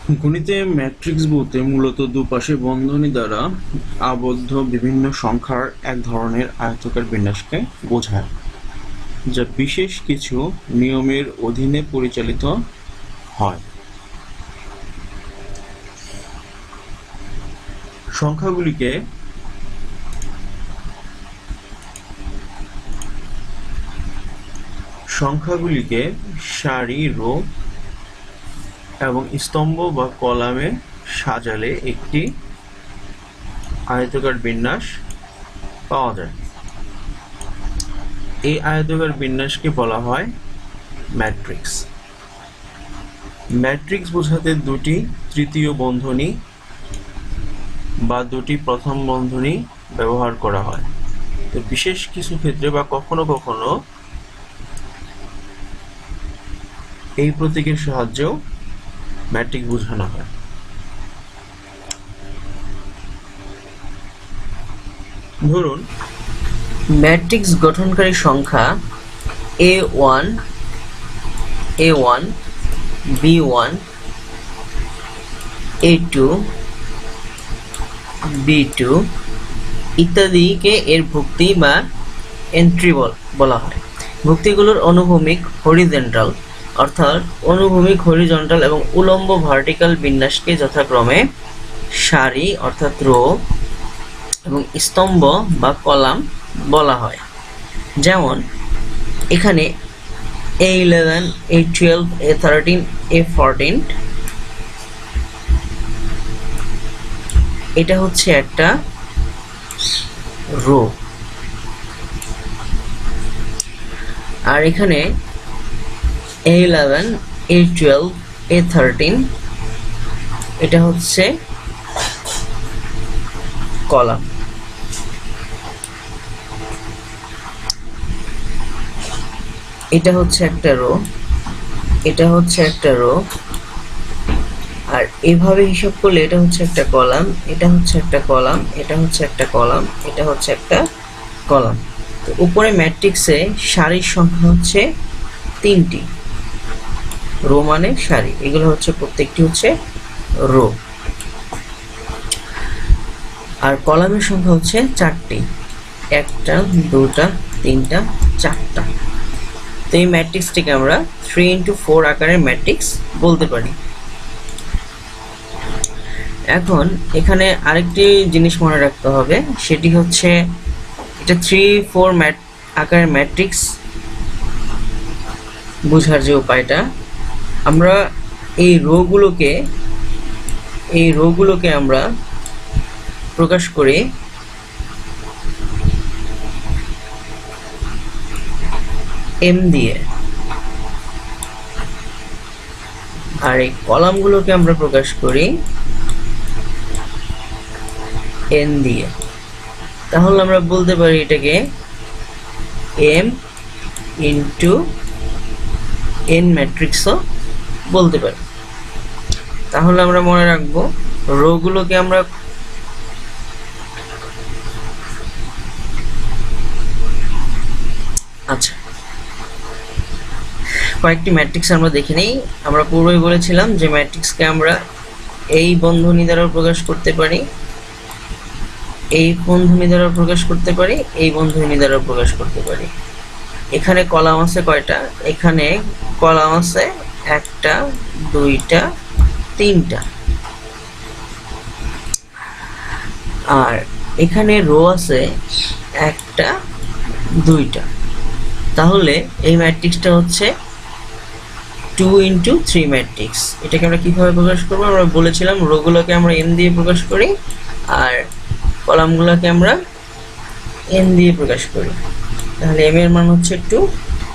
গণিতে ম্যাট্রিক্স বলতে মূলত দুপাশে বন্ধনী দ্বারা আবদ্ধ বিভিন্ন সংখ্যার এক ধরনের আয়তাকার বিন্যাসকে বোঝায়, যা বিশেষ কিছু নিয়মের অধীনে পরিচালিত হয়। সংখ্যাগুলিকে সারি, রো এবং স্তম্ভ বা কলামে সাজালে একটি আয়তাকার বিন্যাস পাওয়া যায়। এই আয়তাকার বিন্যাসকে বলা হয় ম্যাট্রিক্স। ম্যাট্রিক্স বোঝাতে দুটি তৃতীয় বন্ধনী বা দুটি প্রথম বন্ধনী ব্যবহার করা হয়। তো বিশেষ কিছু ক্ষেত্রে বা কখনো কখনো এই প্রতীকের সাহায্যেও ম্যাট্রিক্স বোঝানো হয়। ধরুন, ম্যাট্রিক্স গঠনকারী সংখ্যা A1, B1, A2, B2 ইত্যাদিকে এর ভুক্তি বা এন্ট্রি বলা হয়। ভুক্তিগুলোর অনুভূমিক হরিজন্টাল অর্থাৎ অনুভূমিক হরিজন্টাল এবং উলম্ব ভার্টিক্যাল বিন্যাসকে যথাক্রমে সারি অর্থাৎ রো এবং স্তম্ভ বা কলাম বলা হয়। যেমন এখানে A11, A12, A13, A14 এটা হচ্ছে একটা রো, আর এখানে A11, A12, A13 এটা হচ্ছে কলাম। এটা হচ্ছে একটা রো, এটা হচ্ছে একটা রো, আর এভাবে হিসাব করলে এটা হচ্ছে একটা কলাম, এটা হচ্ছে একটা কলাম, এটা হচ্ছে একটা কলাম, এটা হচ্ছে একটা কলাম। তো উপরে ম্যাট্রিক্সে সারির সংখ্যা হচ্ছে 3টি। রো মানে সারি, এগুলো হচ্ছে প্রত্যেকটি হচ্ছে রো। আর কলামের সংখ্যা হচ্ছে 4টি, 1টা, 2টা, 3টা, 4টা। তো এই ম্যাট্রিক্সটিকে আমরা 3x4 আকারের ম্যাট্রিক্স বলতে পারি। এখন এখানে আরেকটি জিনিস মনে রাখতে হবে, সেটি হচ্ছে এটা 3-4 আকারের ম্যাট্রিক্স বোঝার যে উপায়টা, আমরা এই রোগুলোকে আমরা প্রকাশ করি এম দিয়ে, আর এই কলামগুলোকে আমরা প্রকাশ করি এন দিয়ে। তাহলে আমরা বলতে পারি এটাকে এম ইন্টু এন ম্যাট্রিক্সও বলতে পারি। তাহলে আমরা মনে রাখবো রোগুলোকে আমরা আচ্ছা, কয়েকটি ম্যাট্রিক্স আমরা দেখে নিই। আমরা পূর্বেই বলেছিলাম যে ম্যাট্রিক্সকে আমরা এই বন্ধনী দ্বারা প্রকাশ করতে পারি, এই বন্ধনী দ্বারা প্রকাশ করতে পারি, এই বন্ধনী দ্বারা প্রকাশ করতে পারি। এখানে কলাম আছে কয়টা? এখানে কলাম আছে 1টা, 2টা, 3টা, আর এখানে রো আছে 1টা, 2টা। তাহলে এই ম্যাট্রিক্সটা হচ্ছে 2x3 ম্যাট্রিক্স। এটাকে আমরা কিভাবে প্রকাশ করব? আমরা বলেছিলাম রোগুলোকে আমরা এন দিয়ে প্রকাশ করি আর কলামগুলোকে আমরা এন দিয়ে প্রকাশ করি। তাহলে এম এর মান হচ্ছে 2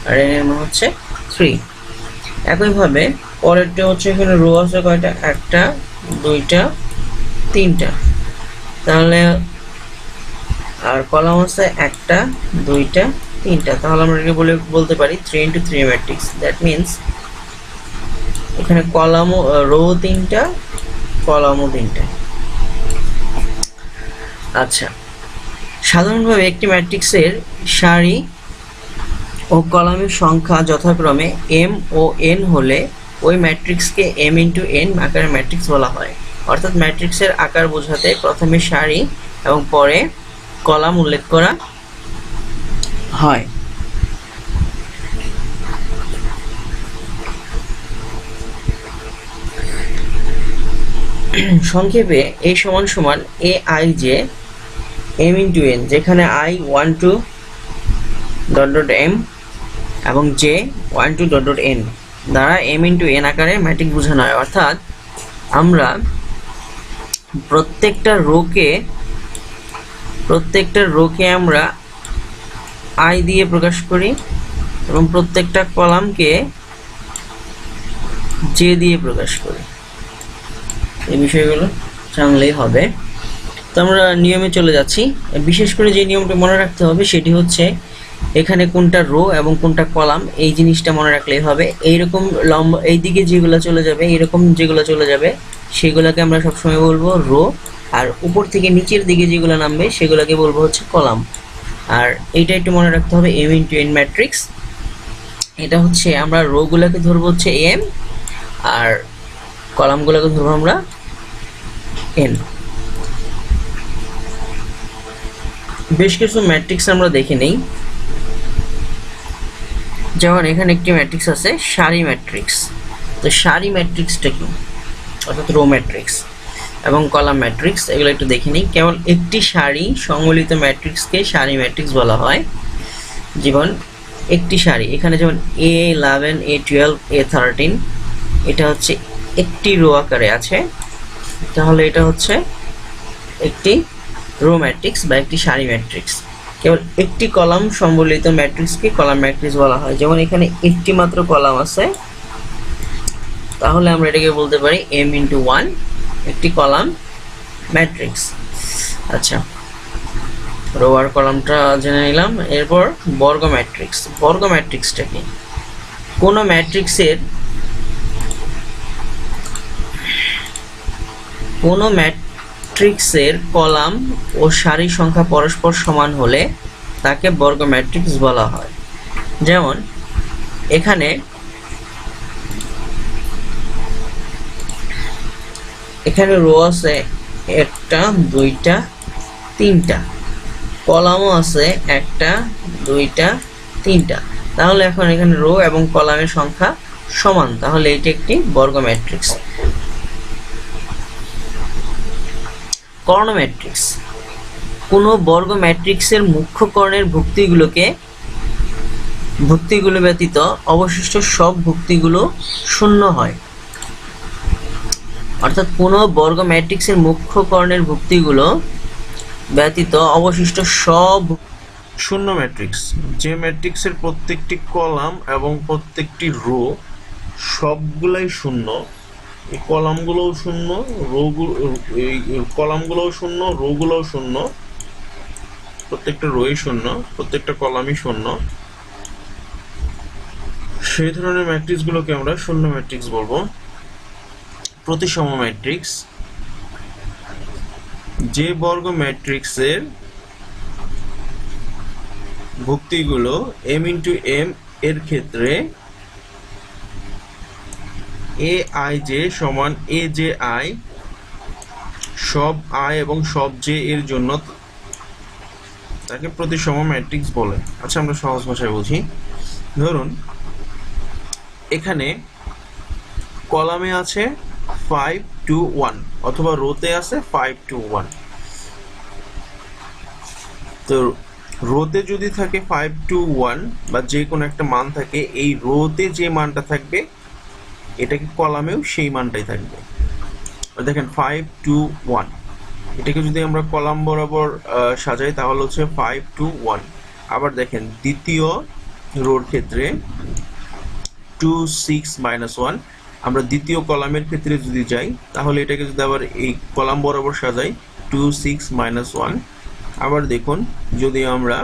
আর এন এর মান হচ্ছে 3। একইভাবে পরেরটা হচ্ছে এখানে রো আছে কয়টা? 1টা, 2টা, 3টা। তাহলে আর কলাম আছে 1টা, 2টা, 3টা। তাহলে আমরা এটাকে বলতে পারি 3x3 ম্যাট্রিক্স। দ্যাট মিনস এখানে কলামও রো 3টা, কলামও 3টা। আচ্ছা, সাধারণভাবে একটি ম্যাট্রিক্সের সারি ও কলামের সংখ্যা যথাক্রমে m ও n হলে ওই ম্যাট্রিক্সকে m ইন্টু n আকারের ম্যাট্রিক্স বলা হয়। অর্থাৎ ম্যাট্রিক্সের আকার বোঝাতে প্রথমে সারি এবং পরে কলাম উল্লেখ করা হয়। সংক্ষেপে a সমান সমান a i j m into n, যেখানে i 1 to dot dot m এবং j 1 to dot dot n দ্বারা m ইন্টু n আকারে ম্যাট্রিক্স বোঝানো হয়। অর্থাৎ আমরা প্রত্যেকটা রোকে আমরা i দিয়ে প্রকাশ করি এবং প্রত্যেকটা কলামকে j দিয়ে প্রকাশ করি। এই বিষয়গুলো জানলেই হবে। তো আমরা নিয়মে চলে যাচ্ছি। বিশেষ করে যে নিয়মটা মনে রাখতে হবে সেটি হচ্ছে এখানে কোনটা রো এবং কোনটা কলাম, এই জিনিসটা মনে রাখলেই হবে। এইরকম লম্বা এই দিকে যেগুলো চলে যাবে, এরকম যেগুলো চলে যাবে সেগুলোকে আমরা সবসময় বলবো রো, আর উপর থেকে নিচের দিকে যেগুলো নামবে সেগুলোকে বলবো হচ্ছে কলাম। আর এইটা একটু মনে রাখতে হবে, m ইন্টু n ম্যাট্রিক্স। এটা হচ্ছে আমরা রোগুলোকে ধরবো হচ্ছে m আর কলামগুলোকে ধরবো আমরা n। বেশ কিছু ম্যাট্রিক্স আমরা দেখে নেই। যেমন এখানে একটি ম্যাট্রিক্স আছে সারি ম্যাট্রিক্স। তো সারি ম্যাট্রিক্সটা কি, অর্থাৎ রো ম্যাট্রিক্স এবং কলাম ম্যাট্রিক্স, এগুলো একটু দেখে নিই। কেবল একটি সারি সম্মিলিত ম্যাট্রিক্সকে সারি ম্যাট্রিক্স বলা হয়। যেমন একটি সারি, এখানে যেমন A11 A12 A13, এটা হচ্ছে একটি রো আকারে আছে, তাহলে এটা হচ্ছে একটি রো ম্যাট্রিক্স বা একটি সারি ম্যাট্রিক্স। কেবল একটি কলাম সম্বলিত ম্যাট্রিক্সকে কলাম ম্যাট্রিক্স বলা হয়। যেমন এখানে একটি মাত্র কলাম আছে, তাহলে আমরা এটাকে বলতে পারি m ইন্টু 1, একটি কলাম ম্যাট্রিক্স। আচ্ছা, রো আর কলামটা জেনে নিলাম। এরপর বর্গ ম্যাট্রিক্স। বর্গ ম্যাট্রিক্সটা কি? কোনো ম্যাট্রিক্সের কলাম ও সারি সংখ্যা পরস্পর সমান হলে তাকে বর্গ ম্যাট্রিক্স বলা হয়। যেমন এখানে রো আছে 1টা 2টা 3টা, কলামও আছে 1টা 2টা 3টা। তাহলে এখন এখানে রো এবং কলামের সংখ্যা সমান, তাহলে এটি একটি বর্গ ম্যাট্রিক্স। কর্ণ ম্যাট্রিক্স। কোনো বর্গ ম্যাট্রিক্সের মুখ্য কর্ণের ভুক্তিগুলো ব্যতীত অবশিষ্ট সব ভুক্তিগুলো শূন্য হয়। অর্থাৎ কোনো বর্গ ম্যাট্রিক্সের মুখ্য কর্ণের ভুক্তিগুলো ব্যতীত অবশিষ্ট সব শূন্য ম্যাট্রিক্স, যে ম্যাট্রিক্সের প্রত্যেকটি কলাম এবং প্রত্যেকটি রো সবগুলাই শূন্য। এই কলামগুলোও শূন্য, কলামগুলোও শূন্য, রোগুলোও শূন্য, প্রত্যেকটা রোই শূন্য, প্রত্যেকটা কলামই শূন্য, সেই ধরনের ম্যাট্রিক্সগুলোকে আমরা শূন্য ম্যাট্রিক্স বলবো। প্রতিসম ম্যাট্রিক্স। যে বর্গ ম্যাট্রিক্সের ভুক্তিগুলো m ইন্টু m এর ক্ষেত্রে aij সমান aj i সব i এবং সব j এর জন্য তাকে প্রতিসম ম্যাট্রিক্স বলে। আচ্ছা, আমরা সহজ ভাষায় বুঝি। ধরুন এখানে কলামে আছে 5 to 1 অথবা রোতে আছে 5 to 1। তো রোতে যদি থাকে 5 to 1 বা যে কোনো একটা মান থাকে, এই রোতে যে মানটা থাকবে এটাকে কলামেও সেই মানটাই থাকবে। দেখেন 5 to 1, এটাকে যদি আমরা কলাম বরাবর সাজাই তাহলে হচ্ছে 5 to 1। আবার দেখেন দ্বিতীয় রোর ক্ষেত্রে 2 6 -1, আমরা দ্বিতীয় কলামের ক্ষেত্রে যদি যাই তাহলে এটাকে যদি আবার এই কলাম বরাবর সাজাই 2 6 -1। আবার দেখুন যদি আমরা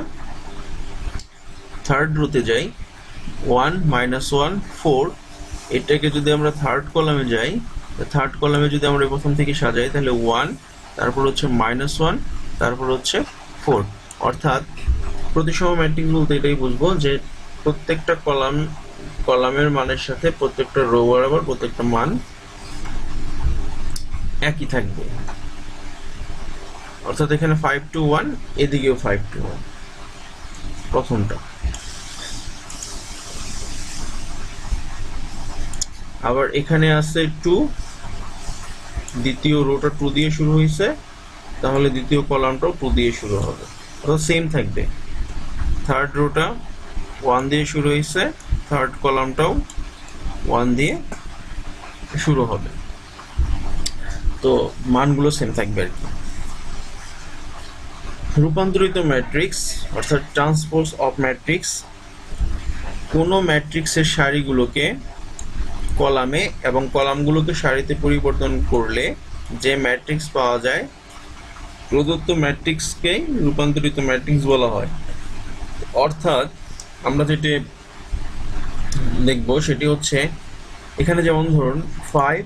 থার্ড রোতে যাই 1 -1 4, এটাকে যদি আমরা থার্ড কলামে যাই, থার্ড কলামে যদি আমরা প্রথম থেকে সাজাই তাহলে 1, তারপর হচ্ছে -1, তারপর হচ্ছে 4। অর্থাৎ প্রতিসম ম্যাট্রিক্স বলতে এটাই বুঝবো যে প্রত্যেকটা কলাম কলামের মানের সাথে প্রত্যেকটা রো বরাবর প্রত্যেকটা মান একই থাকবে, অর্থাৎ এখানে 5 to 1, এদিকেও 5 to 1 প্রথমটা। আবার এখানে আছে 2, দ্বিতীয় রোটা 2 দিয়ে শুরু হয়েছে, তাহলে দ্বিতীয় কলামটাও 2 দিয়ে শুরু হবে, অর্থাৎ সেম থাকবে। থার্ড রোটা 1 দিয়ে শুরু হয়েছে, থার্ড কলামটাও 1 দিয়ে শুরু হবে, তো মানগুলো সেম থাকবে আর কি। রূপান্তরিত ম্যাট্রিক্স অর্থাৎ ট্রান্সপোজ অফ ম্যাট্রিক্স, কোনো ম্যাট্রিক্সের সারিগুলোকে কলামে এবং কলামগুলোকে সারিতে পরিবর্তন করলে যে ম্যাট্রিক্স পাওয়া যায় প্রদত্ত ম্যাট্রিক্সকেই রূপান্তরিত ম্যাট্রিক্স বলা হয়। অর্থাৎ আমরা যেটি দেখব সেটি হচ্ছে, এখানে যেমন ধরুন 5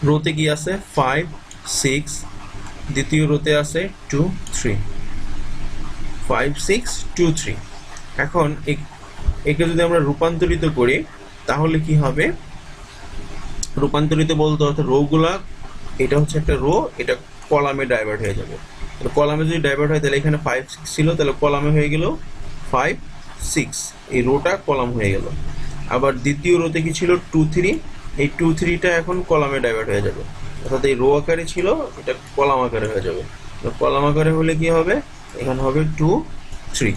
রোতে কি আছে 5 6, দ্বিতীয় রোতে আছে 2 3, 5 6 2 3। এখন একে যদি আমরা রূপান্তরিত করি তাহলে কি হবে, রূপান্তরিত বলতে অর্থাৎ রোগুলা, এটা হচ্ছে একটা রো, এটা কলামে ডাইভার্ট হয়ে যাবে। তো কলামে যদি ডাইভার্ট হয় তাহলে এখানে 5 6 ছিল, তাহলে কলামে হয়ে গেল 5 6, এই রোটা কলাম হয়ে গেল। আবার দ্বিতীয় রোতে কি ছিল 2 3, এই 2 3টা এখন কলামে ডাইভার্ট হয়ে যাবে, অর্থাৎ এই রো আকারে ছিল, এটা কলাম আকারে হয়ে যাবে। তো কলাম আকারে হলে কি হবে, এখানে হবে 2 3।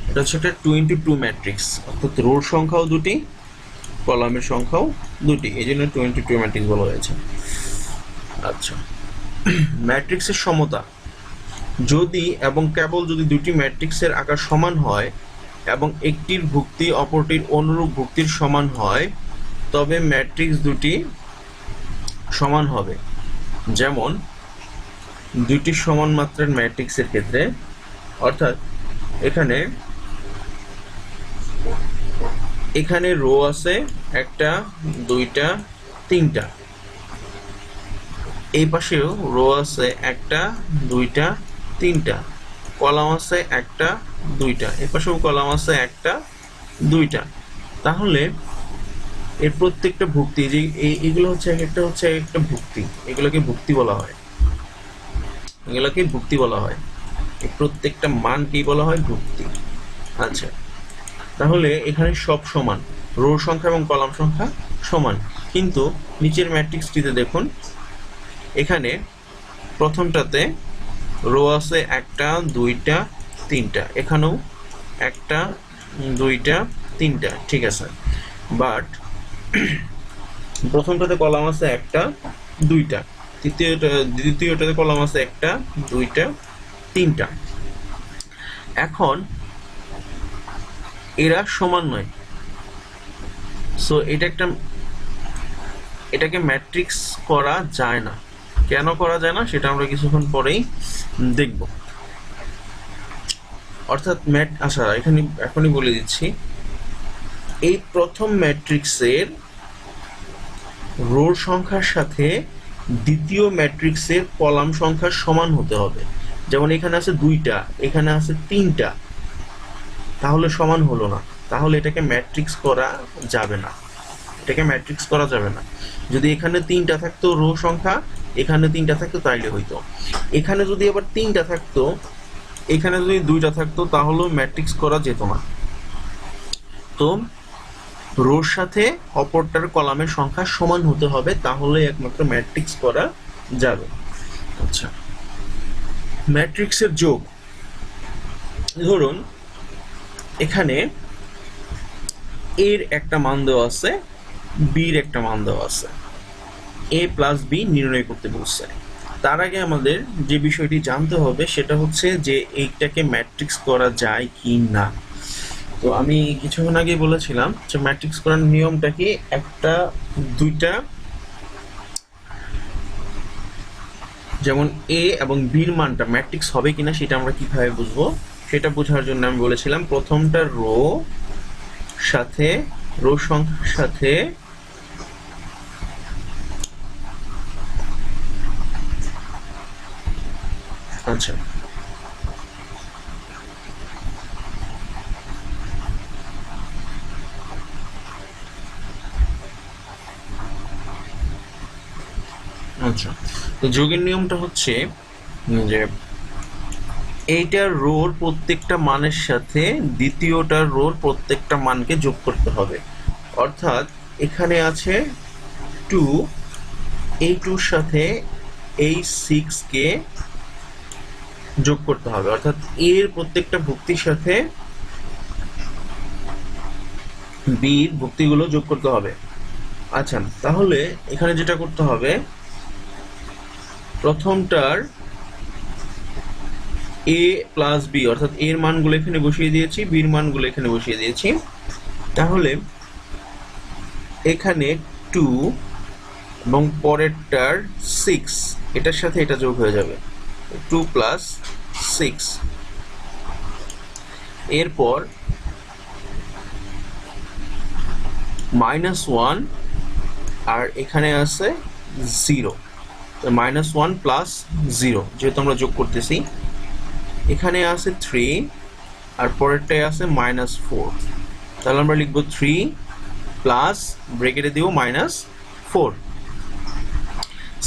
এটা হচ্ছে একটা 2 into 2 ম্যাট্রিক্স, অর্থাৎ রোর সংখ্যাও দুটি, কলামের সংখ্যাও দুটি, এই জন্য 2 into 2 ম্যাট্রিক্স বলা হয়েছে। আচ্ছা, ম্যাট্রিক্সের সমতা, যদি এবং কেবল যদি দুটি ম্যাট্রিক্সের আকার সমান হয় এবং একটির ভুক্তি অপরটির অনুরূপ ভুক্তির সমান হয় তবে ম্যাট্রিক্স দুটি সমান হবে। যেমন দুটি সমান মাত্রার ম্যাট্রিক্সের ক্ষেত্রে, অর্থাৎ এখানে রো আছে 1টা 2টা 3টা, এই পাশেও রো আছে 1টা 2টা 3টা, কলাম আছে 1টা 2টা, এই পাশেও কলাম আছে 1টা 2টা। তাহলে এর প্রত্যেকটা ভুক্তি, যে এইগুলো হচ্ছে একটা ভুক্তি, এগুলোকে ভুক্তি বলা হয়, এই প্রত্যেকটা মান কি বলা হয়, ভুক্তি। আচ্ছা, তাহলে এখানে সব সমান, রো সংখ্যা এবং কলাম সংখ্যা সমান, কিন্তু নিচের ম্যাট্রিক্সটিতে দেখুন, এখানে প্রথমটাতে রো আছে 1টা 2টা 3টা, এখানেও 1টা 2টা 3টা, ঠিক আছে, বাট প্রথমটাতে কলাম আছে 1টা 2টা, দ্বিতীয়টাতে কলাম আছে 1টা 2টা 3টা। এখন এরা সমান নয়, সো এটাকে ম্যাট্রিক্স করা যায় না। কেন করা যায় না সেটা আমরা কিছুক্ষণ পরেই দেখব। অর্থাৎ আচ্ছা, এখনই বলে দিচ্ছি, এই প্রথম ম্যাট্রিক্সের রো সংখ্যার সাথে দ্বিতীয় ম্যাট্রিক্সের কলাম সংখ্যা সমান হতে হবে। যেমন এখানে আছে 2টা, এখানে আছে 3টা, তাহলে সমান হলো না, তাহলে এটাকে ম্যাট্রিক্স করা যাবে না, যদি এখানে 3টা থাকতো রো সংখ্যা, এখানে 3টা থাকতো তাইলে হইতো। এখানে যদি আবার 3টা থাকতো, এখানে যদি 2টা থাকতো, তাহলেও ম্যাট্রিক্স করা যেত না। তো রোর সাথে অপরটার কলামের সংখ্যা সমান হতে হবে, তাহলে একমাত্র ম্যাট্রিক্স করা যাবে। আচ্ছা, ম্যাট্রিক্সের যোগ, ধরুন এখানে এর একটা মান দেওয়া আছে, বির একটা মান দেওয়া আছে, a প্লাস বি নির্ণয় করতে বলছে। তার আগে আমাদের যে বিষয়টি জানতে হবে সেটা হচ্ছে যে এইটাকে ম্যাট্রিক্স করা যায় কি না। তো আমি কিছুক্ষণ আগে বলেছিলাম যে ম্যাট্রিক্স করার নিয়মটা কি, 1টা 2টা, যেমন এ এবং বির মানটা ম্যাট্রিক্স হবে কিনা সেটা আমরা কিভাবে বুঝবো, সেটা বোঝার জন্য আমি বলেছিলাম প্রথমটা রো সংখ্যার সাথে আচ্ছা, আচ্ছা, তো যোগের নিয়মটা হচ্ছে যে এইটার রোর প্রত্যেকটা মানের সাথে দ্বিতীয়টার রোর প্রত্যেকটা মানকে যোগ করতে হবে। অর্থাৎ এখানে আছে 2, এই 2 র সাথে এই 6 কে যোগ করতে হবে, অর্থাৎ এর প্রত্যেকটা ভুক্তির সাথে বির ভুক্তিগুলো যোগ করতে হবে। আচ্ছা, তাহলে এখানে যেটা করতে হবে, প্রথমটার a প্লাস বি, অর্থাৎ এর মানগুলো এখানে বসিয়ে দিয়েছি, বির মানগুলো এখানে বসিয়ে দিয়েছি। তাহলে এখানে 2 এবং পরেরটার 6, এটার সাথে এটা যোগ হয়ে যাবে, 2 প্লাস 6। এরপর -1 আর এখানে আছে 0, -1 প্লাস 0 যেহেতু আমরা যোগ করতেছি। এখানে আছে 3 আর পরেরটায় আছে -4, তাহলে আমরা লিখবো 3 প্লাস ব্রেকেটে দিব -4।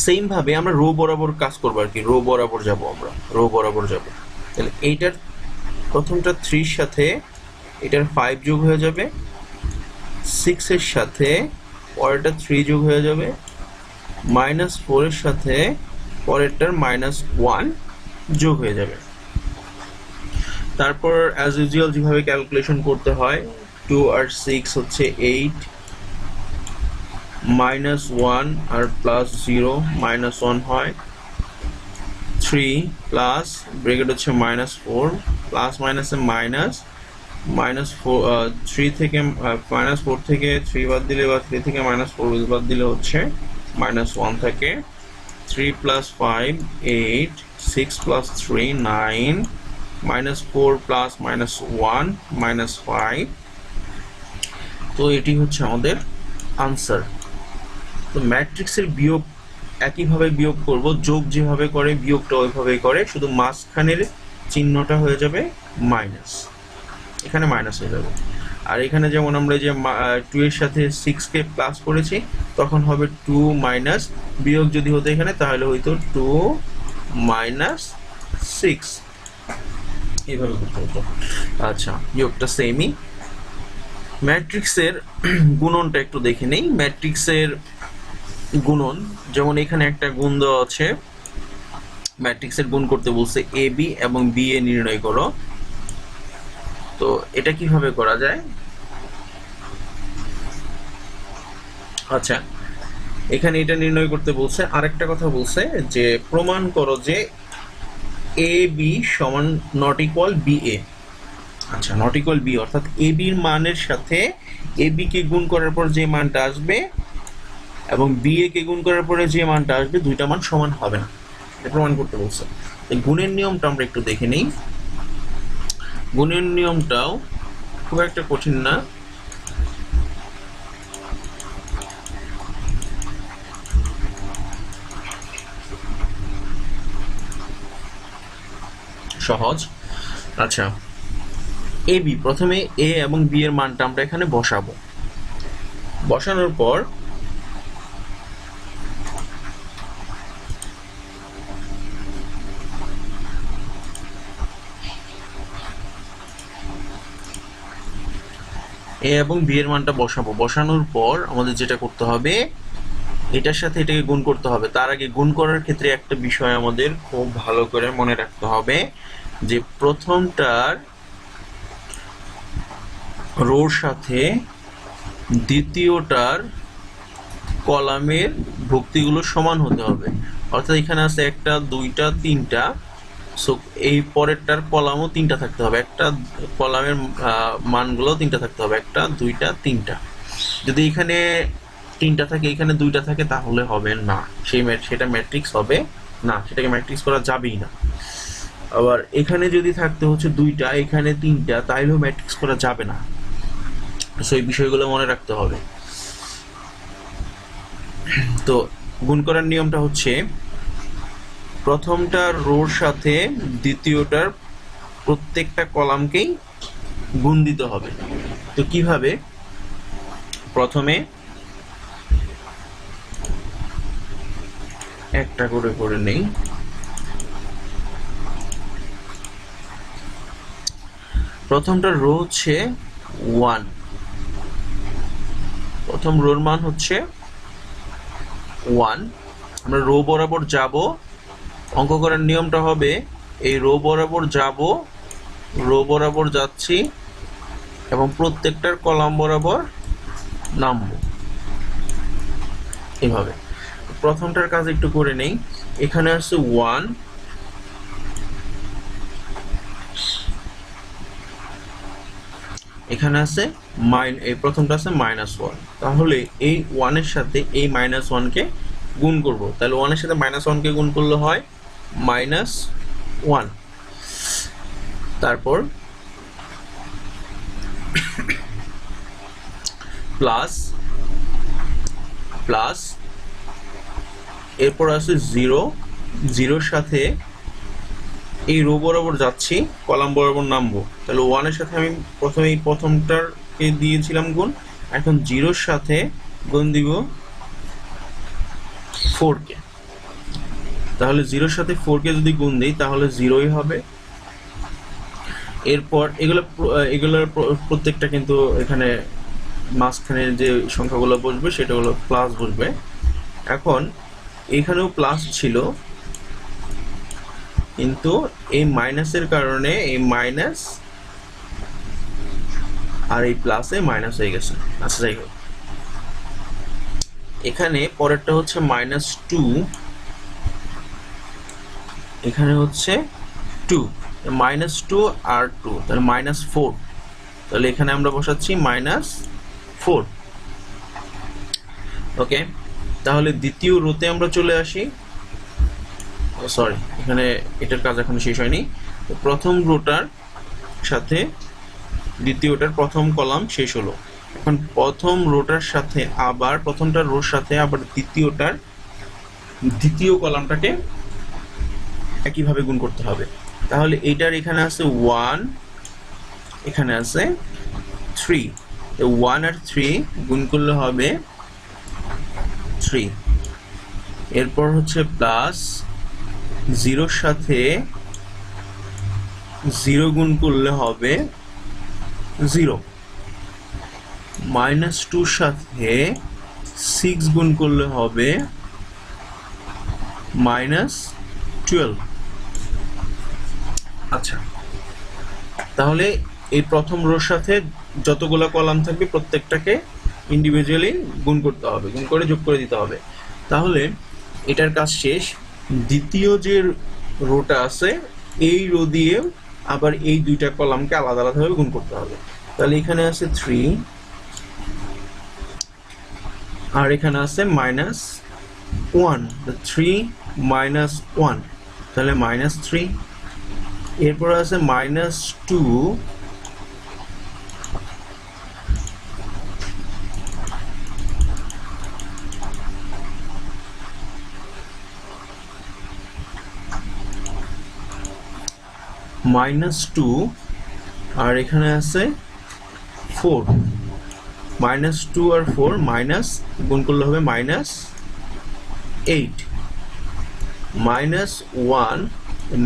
সেম ভাবে আমরা রো বরাবর কাজ করবো আর কি, রো বরাবর যাব, আমরা রো বরাবর যাব। তাহলে এইটার প্রথমটা 3 এর সাথে এটার 5 যোগ হয়ে যাবে, 6 এর সাথে পরেরটা 3 যোগ হয়ে যাবে, -4 এর সাথে পরেরটার -1 যোগ হয়ে যাবে। তারপর অ্যাজ ইউজুয়াল যেভাবে ক্যালকুলেশন করতে হয়, 2 আর 6 হচ্ছে 8, -1 আর +0 -1 হয়, 3 প্লাস ব্রেকেট হচ্ছে -4 প্লাস মাইনাসে মাইনাস, -4 3 থেকে -4 থেকে 3 বাদ দিলে বা 3 থেকে -4 বাদ দিলে হচ্ছে -1 থাকে। 3 প্লাস 5 8, 6 প্লাস 3 9, -4 প্লাস -1 -5। তো এটি হচ্ছে আমাদের আনসার। তো ম্যাট্রিক্সের বিয়োগ একইভাবে বিয়োগ করব, যোগ যেভাবে করে বিয়োগটা ওইভাবেই করে, শুধু মাঝখানের চিহ্নটা হয়ে যাবে মাইনাস, এখানে মাইনাস হয়ে যাবে। আর এখানে যেমন আমরা যে 2 এর সাথে 6 কে প্লাস করেছি, তখন হবে 2 মাইনাস, বিয়োগ যদি হতো এখানে তাহলে হইতো 2 মাইনাস 6, এইভাবে করতে হতো। আচ্ছা, বিয়োগটা সেমই। ম্যাট্রিক্সের গুণনটা একটু দেখে নেই। ম্যাট্রিক্সের গুণন, যেমন এখানে একটা গুণ দেওয়া আছে, ম্যাট্রিক্সের গুণ করতে বলছে এ বি এবং বি এ নির্ণয় করো। তো এটা কিভাবে করা যায়? আচ্ছা, এখানে এটা নির্ণয় করতে বলছে। আরেকটা কথা বলছে যে প্রমাণ করো যে এ বি সমান নট ইকুয়াল বি এ। আচ্ছা, নট ইকুয়াল বি অর্থাৎ এ বির মানের সাথে এ বি কে গুণ করার পর যে মানটা আসবে এবং বি এ কে গুণ করার পরে যে মানটা আসবে, দুইটা মান সমান হবে না, এটা প্রমাণ করতে বলছে। গুণের নিয়মটা আমরা একটু দেখে নেই। গুণের নিয়মটাও খুব একটা কঠিন না। সহজ। আচ্ছা, এ বি, প্রথমে এ এবং বি এর মানটা আমরা এখানে বসাবো। বসানোর পর এ এবং বি এর মানটা বসাবো। বসানোর পর আমাদের যেটা করতে হবে, এটার সাথে এটাকে গুণ করতে হবে। তার আগে গুণ করার ক্ষেত্রে একটা বিষয় আমাদের খুব ভালো করে মনে রাখতে হবে যে প্রথমটার রোর সাথে দ্বিতীয়টার কলামের ভুক্তিগুলো সমান হতে হবে। অর্থাৎ এখানে আছে 1 2 3, সো এই পরেরটার কলামও 3টা থাকতে হবে, একটা কলামের মানগুলো 3টা থাকতে হবে, 1 2 3টা। যদি এখানে 3টা থাকে এখানে 2টা থাকে তাহলে হবে না, সেটা ম্যাট্রিক্স হবে না, সেটাকে ম্যাট্রিক্স করা যাবেই না। আবার এখানে যদি থাকতে হচ্ছে 2টা, এখানে 3টা, তাইলেও ম্যাট্রিক্স করা যাবে না। সো এই বিষয়গুলো মনে রাখতে হবে। তো গুণ করার নিয়মটা হচ্ছে প্রথমটার রোর সাথে দ্বিতীয়টার প্রত্যেকটা কলামকেই গুণ দিতে হবে। তো কিভাবে? প্রথমে একটা করে করে নেই। প্রথমটা রো হচ্ছে 1, প্রথম রোর মান হচ্ছে 1। আমরা রো বরাবর যাব, অঙ্ক করার নিয়মটা হবে এই রো বরাবর যাব, রো বরাবর যাচ্ছি এবং প্রত্যেকটার কলাম বরাবর নামবো এভাবে। প্রথমটার কাজ একটু করে নেই। এখানে আছে 1, এখানে আছে এই প্রথমটা আছে -1। তাহলে এই 1 এর সাথে এই -1 কে গুণ করব। তাহলে 1 এর সাথে -1 কে গুণ করলে হয় -1। তারপর প্লাস প্লাস, এরপর আছে 0, 0 সাথে এই রো বরাবর যাচ্ছি, কলাম বরাবর নামবো। তাহলে 1 এর সাথে আমি প্রথমে এই প্রথমটাকে দিয়েছিলাম গুণ, এখন 0 সাথে গুণ দিব 4 কে। তাহলে 0 সাথে 4 কে যদি গুণ দিই তাহলে 0ই হবে। এরপর এগুলোর প্রত্যেকটা কিন্তু এখানে মাঝখানে যে সংখ্যাগুলো বসবে সেটা হলো প্লাস বসবে। এখন এখানেও প্লাস ছিল, কিন্তু এই মাইনাসের কারণে এই মাইনাস আর এই প্লাসে মাইনাস হয়ে গেছে। আচ্ছা, যাই হোক, এখানে পরেরটা হচ্ছে -2, এখানে হচ্ছে 2, -2 আর 2 তাহলে -4। তাহলে এখানে আমরা বসাচ্ছি -4। ওকে, তাহলে দ্বিতীয় রোতে আমরা চলে আসি। সরি, এখানে এটার কাজ এখন শেষ হয়নি। প্রথম রোটার সাথে দ্বিতীয়টার প্রথম কলাম শেষ হলো। এখন প্রথম রোটার সাথে আবার প্রথমটার রোর সাথে আবার দ্বিতীয়টার দ্বিতীয় কলামটাকে একইভাবে গুণ করতে হবে। তাহলে এইটার এখানে আছে 1, এখানে আছে 3, 1 আর 3 গুণ করলে হবে 3। এরপর হচ্ছে প্লাস, 0 সাথে 0 গুণ করলে হবে 0, -2 সাথে 6 গুণ করলে হবে -12। আচ্ছা, তাহলে এই প্রথম রোর সাথে যতগুলো কলাম থাকবে প্রত্যেকটাকে ইন্ডিভিজুয়ালি গুণ করতে হবে, গুণ করে যোগ করে দিতে হবে। তাহলে এটার কাজ শেষ। দ্বিতীয় যে রোটা আছে এই রো দিয়ে আবার এই দুইটা কলামকে আলাদা আলাদাভাবে গুণ করতে হবে। তাহলে এখানে আছে 3 আর এখানে আছে -1, 3 -1 তাহলে -3। এরপর আছে -2, -2 আর এখানে আছে 4, -2 আর 4 মাইনাস গুণ করলে হবে -8, -1,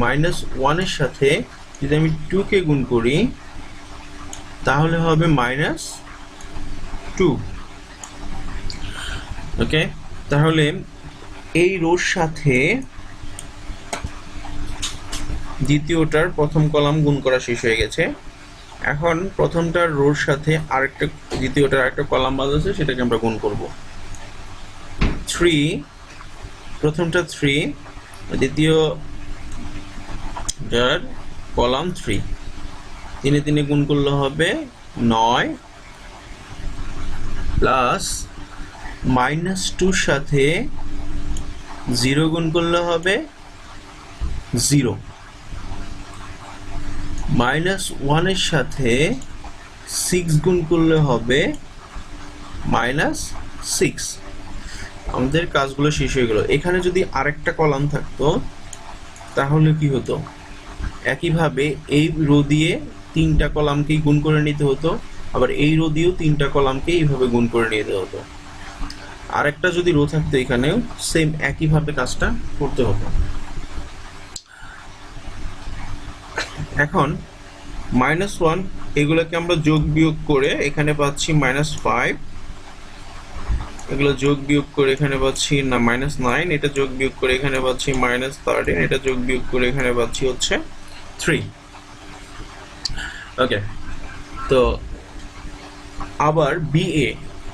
-1 এর সাথে যদি আমি 2 কে গুণ করি তাহলে হবে -2। ওকে, তাহলে এই রোর সাথে দ্বিতীয়টার প্রথম কলাম গুণ করা শেষ হয়ে গেছে। এখন প্রথমটার রোর সাথে আরেকটা দ্বিতীয়টার আরেকটা কলাম বাদ আছে, সেটাকে আমরা গুণ করব। 3, প্রথমটা 3, দ্বিতীয়টার কলাম 3, 3 এ 3 গুণ করলে হবে 9, প্লাস -2 সাথে 0 গুণ করলে হবে 0, -1 এর সাথে 6 গুণ করলে হবে -6। আমাদের কাজগুলো শেষ হয়ে গেল। এখানে যদি আরেকটা কলাম থাকতো তাহলে কি হতো, একইভাবে এই রো দিয়ে 3টা কলামকেই গুণ করে নিতে হতো, আবার এই রো দিয়েও 3টা কলামকে এইভাবে গুণ করে নিতে হতো। আরেকটা যদি রো থাকতো এখানেও সেম একইভাবে কাজটা করতে হতো। এখন -1 এগুলোকে আমরা যোগ বিয়োগ করে এখানে পাচ্ছি -5, এগুলো যোগ বিয়োগ করে এখানে পাচ্ছি না -9, এটা যোগ বিয়োগ করে এখানে পাচ্ছি -13, এটা যোগ বিয়োগ করে এখানে পাচ্ছি হচ্ছে 3। ওকে, তো আবার BA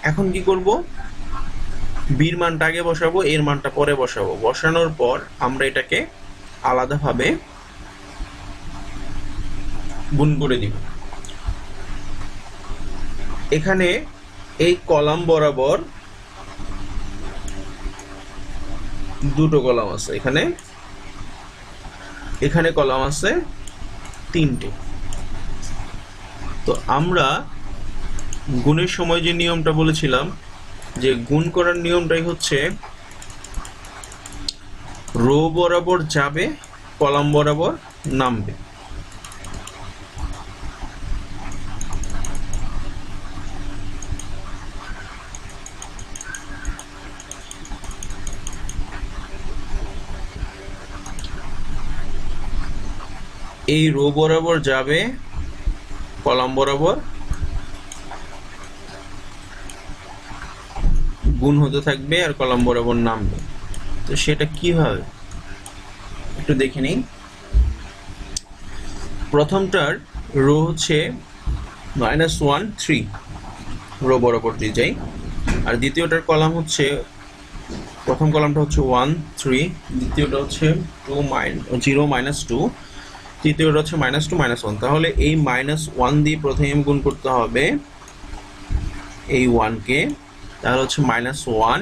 এখন কি করব, বির মানটা আগে বসাবো, এর মানটা পরে বসাবো। বসানোর পর আমরা এটাকে আলাদাভাবে গুণ করে দিব। এখানে এই কলাম বরাবর দুটো কলাম আছে, এখানে কলাম আছে 3টে। তো আমরা গুণের সময় যে নিয়মটা বলেছিলাম, যে গুণ করার নিয়মটাই হচ্ছে রো বরাবর যাবে, কলাম বরাবর নামবে। এই রো বরাবর যাবে, কলাম বরাবর গুণ হতে থাকবে, আর কলাম বরাবর নামবে। তো সেটা কিভাবে একটু দেখে নিই। প্রথমটার রো হচ্ছে -1 3, রো বরাবর দিয়ে যাই। আর দ্বিতীয়টার কলাম হচ্ছে, প্রথম কলামটা হচ্ছে 1 3, দ্বিতীয়টা হচ্ছে 0 -2, তৃতীয়টা হচ্ছে -2 -1। তাহলে এই -1 দিয়ে প্রথমে গুণ করতে হবে এই 1 কে, তাহলে হচ্ছে -1,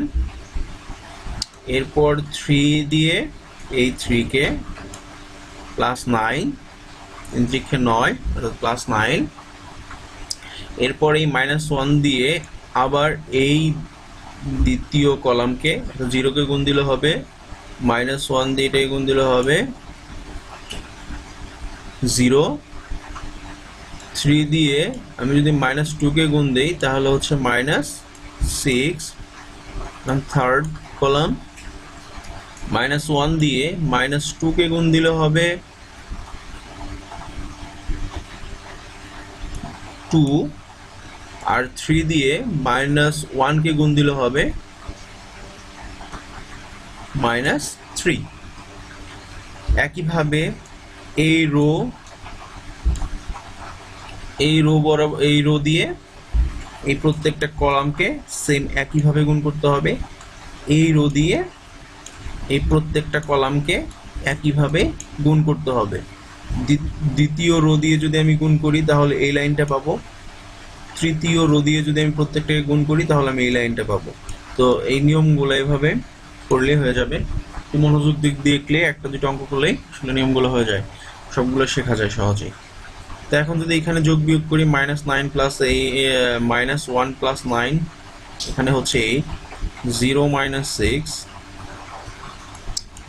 এরপর 3 দিয়ে এই 3 কে +9, 3 9 অর্থাৎ +9, এরপর এই -1 দিয়ে আবার এই দ্বিতীয় কলামকে 0 কে গুণ দিলে হবে, -1 দিয়ে এটাকে গুণ দিলে হবে 0, 3 দিয়ে আমি যদি -2 কে গুণ দেই তাহলে হচ্ছে -6, থার্ড কলাম -1 দিয়ে -2 কে গুণ দিলে হবে 2, আর 3 দিয়ে -1 কে গুণ দিলে হবে -3। একইভাবে এই রো বরাবর, এই রো দিয়ে এই প্রত্যেকটা কলামকে সেম একইভাবে গুণ করতে হবে। এই রো দিয়ে এই প্রত্যেকটা কলামকে একইভাবে গুণ করতে হবে। দ্বিতীয় রো দিয়ে যদি আমি গুণ করি তাহলে এই লাইনটা পাবো, তৃতীয় রো দিয়ে যদি আমি প্রত্যেকটাকে গুণ করি তাহলে আমি এই লাইনটা পাবো। তো এই নিয়মগুলো এভাবে করলে হয়ে যাবে। মনোযোগ দিক দেখলে একটা দুটো অঙ্ক করলেই আসলে নিয়মগুলো হয়ে যায়, সবগুলো শেখা যায় সহজেই। তো এখন যদি এখানে যোগ বিয়োগ করি, -9 প্লাস এই -1 প্লাস 9, এখানে হচ্ছে 8, 0 -6,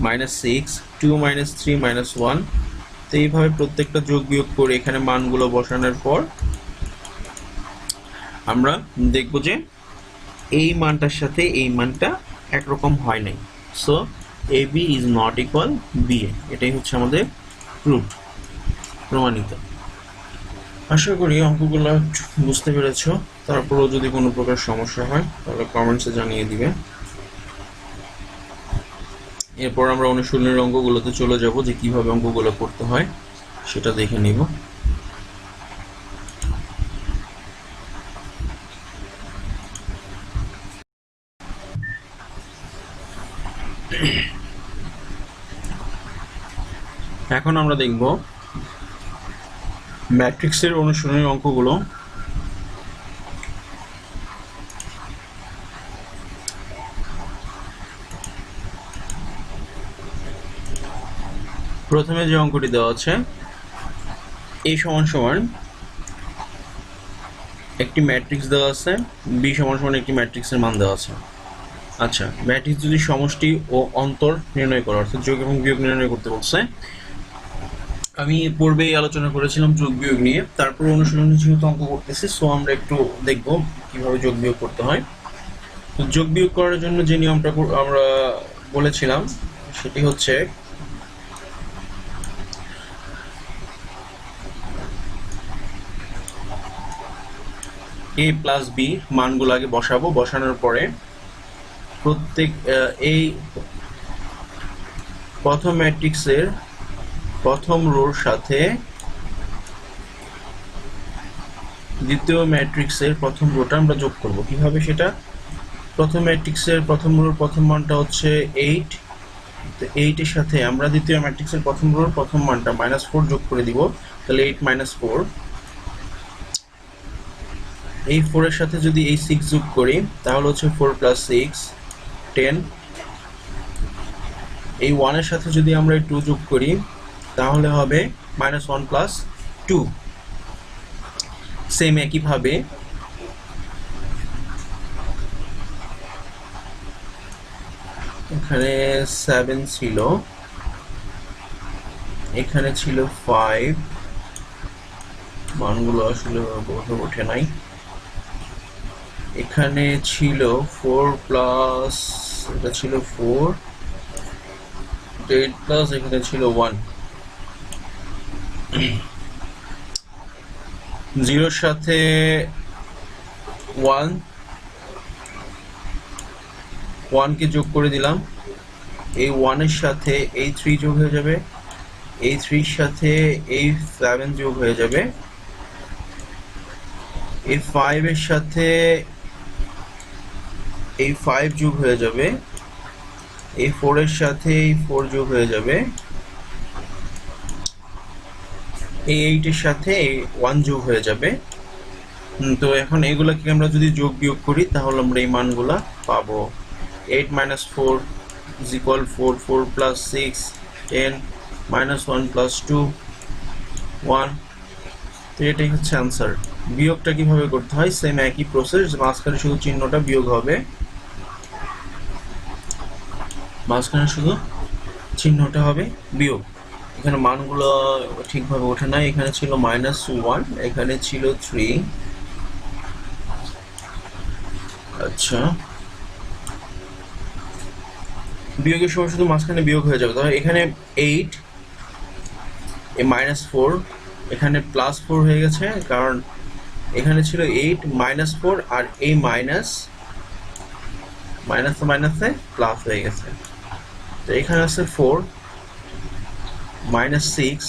-6, 2 -3 -1। তো এইভাবে প্রত্যেকটা যোগ বিয়োগ করে এখানে মানগুলো বসানোর পর আমরা দেখব যে এই মানটার সাথে এই মানটা একরকম হয় নাই। So AB is not equal BA, এটাই হচ্ছে আমাদের প্রুফ, প্রমাণিত। আশা করি অঙ্কগুলো বুঝতে পেরেছো। তারপরেও যদি কোনো প্রকার সমস্যা হয় তাহলে কমেন্টসে জানিয়ে দিবে। এরপর আমরা অনুশীলনের অঙ্কগুলোতে চলে যাব, যে কিভাবে অঙ্কগুলো করতে হয় সেটা দেখে নিব। এখন আমরা দেখব ম্যাট্রিক্সের অনুশীলনের অঙ্কগুলো। প্রথমে যে অঙ্কটি দেওয়া আছে, a = একটি ম্যাট্রিক্স দেওয়া আছে, b = একটি ম্যাট্রিক্সের মান দেওয়া আছে। আচ্ছা, ম্যাট্রিক্স যদি সমষ্টি ও অন্তর নির্ণয় করা, অর্থাৎ যোগ এবং বিয়োগ নির্ণয় করতে বলছে। আমি পূর্বেই আলোচনা করেছিলাম যোগ বিয়োগ নিয়ে, তারপর অনুশীলনী যেহেতু অঙ্ক করতেছি, সো আমরা একটু দেখব কিভাবে যোগ বিয়োগ করতে হয়। তো যোগ বিয়োগ করার জন্য যে নিয়মটা আমরা বলেছিলাম সেটি হচ্ছে a প্লাস বি মানগুলো আগে বসাবো, বসানোর পরে প্রত্যেক এই প্রথম ম্যাট্রিক্সের প্রথম রোর সাথে দ্বিতীয় ম্যাট্রিক্সের প্রথম রোটা আমরা যোগ করব। কিভাবে সেটা? প্রথম ম্যাট্রিক্সের প্রথম রোর প্রথম মানটা হচ্ছে 8, তো 8 এর সাথে আমরা দ্বিতীয় ম্যাট্রিক্সের প্রথম রোর প্রথম মানটা -4 যোগ করে দিব, তাহলে 8 - 4। এই 4 এর সাথে যদি এই 6 যোগ করি তাহলে হচ্ছে 4 + 6 10। এই 1 এর সাথে যদি আমরা এই 2 যোগ করি তাহলে হবে -1 + 2। সেম একইভাবে এখানে 7 ছিল, এখানে ছিল 5, মানগুলো আসলে বোঝা ওঠে নাই। এখানে ছিল 4 প্লাস, এটা ছিল 4, 8 প্লাস এখানে ছিল 1। 0 সাথে 1 কে যোগ করে দিলাম, এই 1 এর সাথে এই 3 যোগ হয়ে যাবে, এই 3 এর সাথে এই 7 যোগ হয়ে যাবে, এই 5 এর সাথে এই 5 যোগ হয়ে যাবে, এই 4 এর সাথে এই 4 যোগ হয়ে যাবে, এই 8 এর সাথে এই 1 যোগ হয়ে যাবে। তো এখন এগুলাকে আমরা যদি যোগ বিয়োগ করি তাহলে আমরা এই মানগুলা পাবো। 8 - 4 = 4, 4 + 6 10, -1 + 2 1। তো এটাই হচ্ছে আনসার। বিয়োগটা কিভাবে করতে হয়? সেম একই প্রসেস, মাঝখানে শুধু চিহ্নটা বিয়োগ হবে, মাঝখানে শুধু চিহ্নটা হবে বিয়োগ। এখানে মানগুলো ঠিকভাবে ওঠে না, এখানে ছিল -1, এখানে ছিল 3। আচ্ছা, বিয়োগের সময় শুধু মাঝখানে বিয়োগ হয়ে যাবে। তাহলে এখানে 8, এ -4, এখানে +4 হয়ে গেছে, কারণ এখানে ছিল 8 -4 আর এই মাইনাসে প্লাস হয়ে গেছে। তো এখানে আছে 4 -6,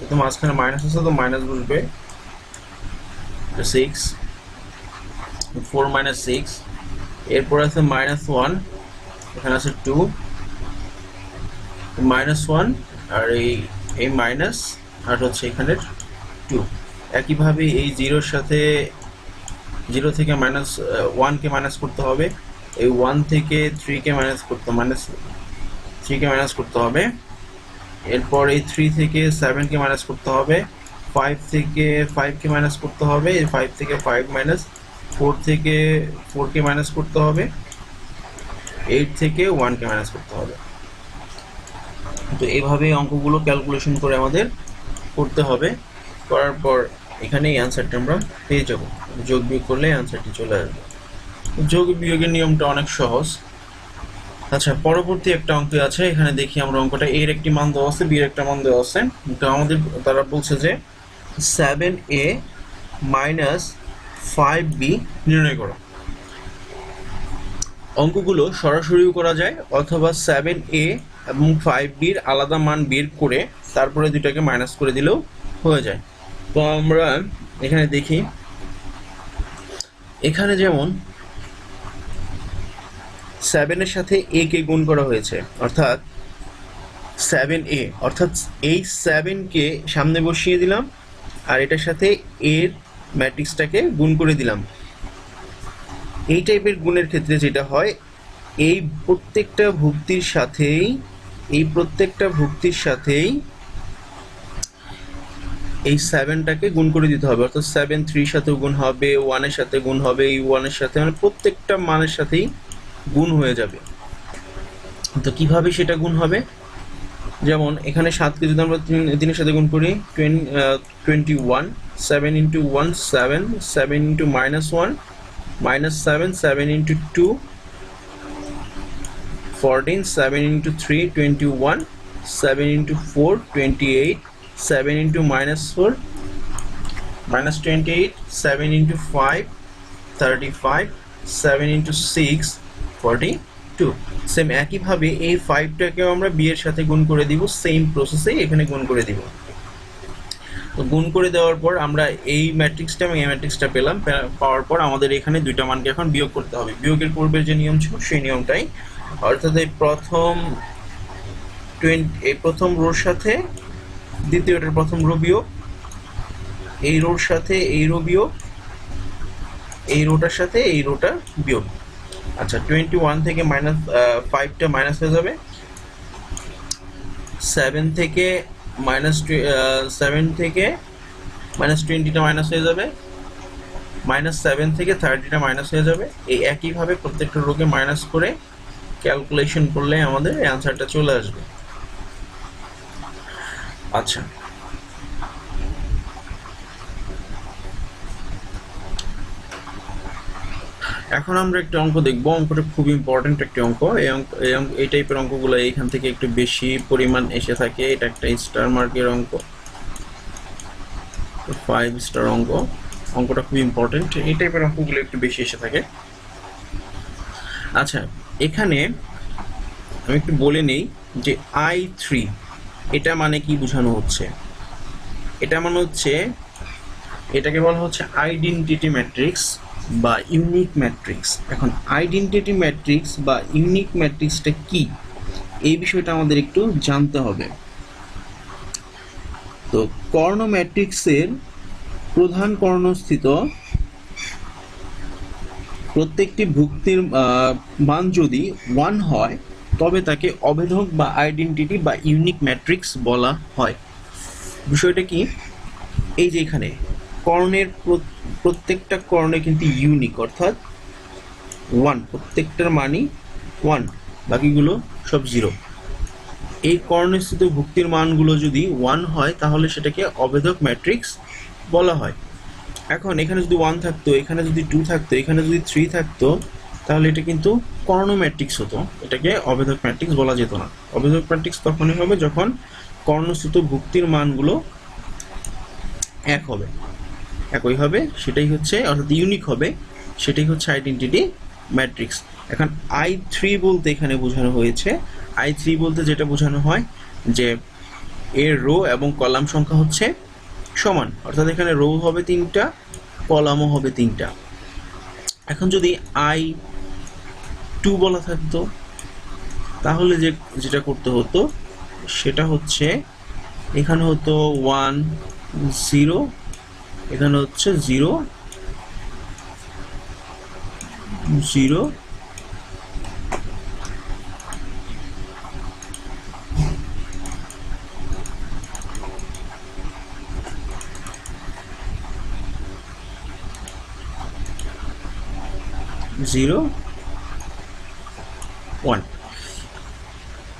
তো মাঝখানে মাইনাস আছে তো মাইনাস বসবে, 6 4 - 6। এরপর আছে -1, এখানে আছে 2 -1 আর এই মাইনাস আর হচ্ছে এখানে 2। একইভাবে এই 0 থেকে -1 কে মাইনাস করতে হবে, এই 1 থেকে 3 কে মাইনাস করতে হবে, এরপর এই 3 থেকে 7 কে মাইনাস করতে হবে, 5 থেকে 5 কে মাইনাস করতে হবে, এই 5 থেকে 5 মাইনাস, 4 থেকে 4 কে মাইনাস করতে হবে, 8 থেকে 1 কে মাইনাস করতে হবে। তো এইভাবে অঙ্কগুলো ক্যালকুলেশন করে আমাদের করতে হবে। করার পর এখানে এই অ্যান্সারটা আমরা পেয়ে যাব। যোগ বিয়োগ করলে অ্যান্সারটি চলে আসবে। যোগ বিয়োগের নিয়মটা অনেক সহজ। আচ্ছা, পরবর্তী একটা অঙ্ক আছে, এখানে দেখি আমরা অঙ্কটা। এর একটি মান দেওয়া আছে, বি এর একটা মান দেওয়া আছে। তো আমাদের তারা বলছে যে 7a - 5b নির্ণয় করো। অঙ্কগুলো সরাসরিও করা যায় অথবা 7a এবং 5b এর আলাদা মান বের করে তারপরে দুটাকে মাইনাস করে দিলেও হয়ে যায়। তো আমরা এখানে দেখি, এখানে যেমন 7 এর সাথে a কে গুণ করা হয়েছে, অর্থাৎ 7a, অর্থাৎ এই 7 কে সামনে বসিয়ে দিলাম আর এটার সাথে এর ম্যাট্রিক্সটাকে গুণ করে দিলাম। এই টাইপের গুণের ক্ষেত্রে যেটা হয়, এই প্রত্যেকটা ভুক্তির সাথেই এই 7টাকে গুণ করে দিতে হবে, অর্থাৎ 7 3 এর সাথেও গুণ হবে, 1 এর সাথে গুণ হবে, এই 1 এর সাথে, মানে প্রত্যেকটা মানের সাথেই গুণ হয়ে যাবে। তো কিভাবে সেটা গুণ হবে? যেমন এখানে 7কে যদি আমরা 3 এর সাথে গুণ করি, 21, 7 × 1 7, 7 × -1 minus 7, 7 into 2, 14, 7 into 3, 21, 7 into 4, 28, 7 into minus 4, minus 28, 7 into 5, 35, 7 into 6, 42. Same একইভাবে এই 5টাকেও আমরা b এর সাথে গুণ করে দিব, সেম প্রসেসে এখানে গুণ করে দিব। তো গুণ করে দেওয়ার পর আমরা এই ম্যাট্রিক্সটা এবং এই ম্যাট্রিক্সটা পেলাম, পাওয়ার পর আমাদের এখানে দুইটা মানকে এখন বিয়োগ করতে হবে। বিয়োগের পূর্বের যে নিয়ম ছিল সেই নিয়মটাই, অর্থাৎ এই প্রথম রোর সাথে দ্বিতীয়টার প্রথম রো বিয়োগ, এই রোর সাথে এই রো বিয়োগ, এই রোটার সাথে এই রোটা বিয়োগ। আচ্ছা, 21 থেকে -5টা মাইনাস হয়ে যাবে, 7 থেকে -20টা মাইনাস হয়ে যাবে, -7 থেকে 30টা মাইনাস হয়ে যাবে। এই একইভাবে প্রত্যেকটা রোকে মাইনাস করে ক্যালকুলেশন করলে আমাদের অ্যান্সারটা চলে আসবে। আচ্ছা, এখন আমরা একটা অঙ্ক দেখব। অঙ্কটা খুব ইম্পর্টেন্ট একটা অঙ্ক। এই টাইপের অঙ্কগুলো এইখান থেকে একটু বেশি পরিমাণ এসে থাকে। এটা একটা স্টার মার্কের অঙ্ক, 5 স্টার অঙ্ক। অঙ্কটা খুব ইম্পর্টেন্ট, এই টাইপের অঙ্কগুলো একটু বেশি এসে থাকে। আচ্ছা, এখানে আমি একটু বলে নেই যে I3 এটা মানে কি বোঝানো হচ্ছে। এটা মানে হচ্ছে, এটাকে বলা হচ্ছে আইডেন্টিটি ম্যাট্রিক্স বা ইউনিক ম্যাট্রিক্স। এখন আইডেন্টিটি ম্যাট্রিক্স বা ইউনিক ম্যাট্রিক্সটা কি, এই বিষয়টা আমাদের একটু জানতে হবে। তো কর্ণ ম্যাট্রিক্সের প্রধান কর্ণস্থিত প্রত্যেকটি ভুক্তির মান যদি 1 হয় তবে তাকে অভেদক বা আইডেন্টিটি বা ইউনিক ম্যাট্রিক্স বলা হয়। বিষয়টা কি, এই যে এখানে কর্ণের প্রত্যেকটা কর্ণে কিন্তু ইউনিক, অর্থাৎ 1, প্রত্যেকটার মানই 1, বাকিগুলো সব 0। এই কর্ণস্থিত ভুক্তির মানগুলো যদি 1 হয় তাহলে সেটাকে অভেদক ম্যাট্রিক্স বলা হয়। এখন এখানে যদি 1 থাকতো, এখানে যদি 2 থাকতো, এখানে যদি 3 থাকতো, তাহলে এটা কিন্তু কর্ণ ম্যাট্রিক্স হতো, এটাকে অভেদক ম্যাট্রিক্স বলা যেত না। অভেদক ম্যাট্রিক্স তখনই হবে যখন কর্ণস্থিত ভুক্তির মানগুলো এক হবে, একই হবে, সেটাই হচ্ছে, অর্থাৎ ইউনিক হবে, সেটাই হচ্ছে আইডেন্টিটি ম্যাট্রিক্স। এখন I3 বলতে এখানে বোঝানো হয়েছে, I3 বলতে যেটা বোঝানো হয় যে এর রো এবং কলাম সংখ্যা হচ্ছে সমান, অর্থাৎ এখানে রো হবে 3টা, কলামও হবে 3টা। এখন যদি I2 বলা থাকতো তাহলে যেটা করতে হতো সেটা হচ্ছে, এখানে হতো 1 0, এখানে হচ্ছে 0 0 0 1।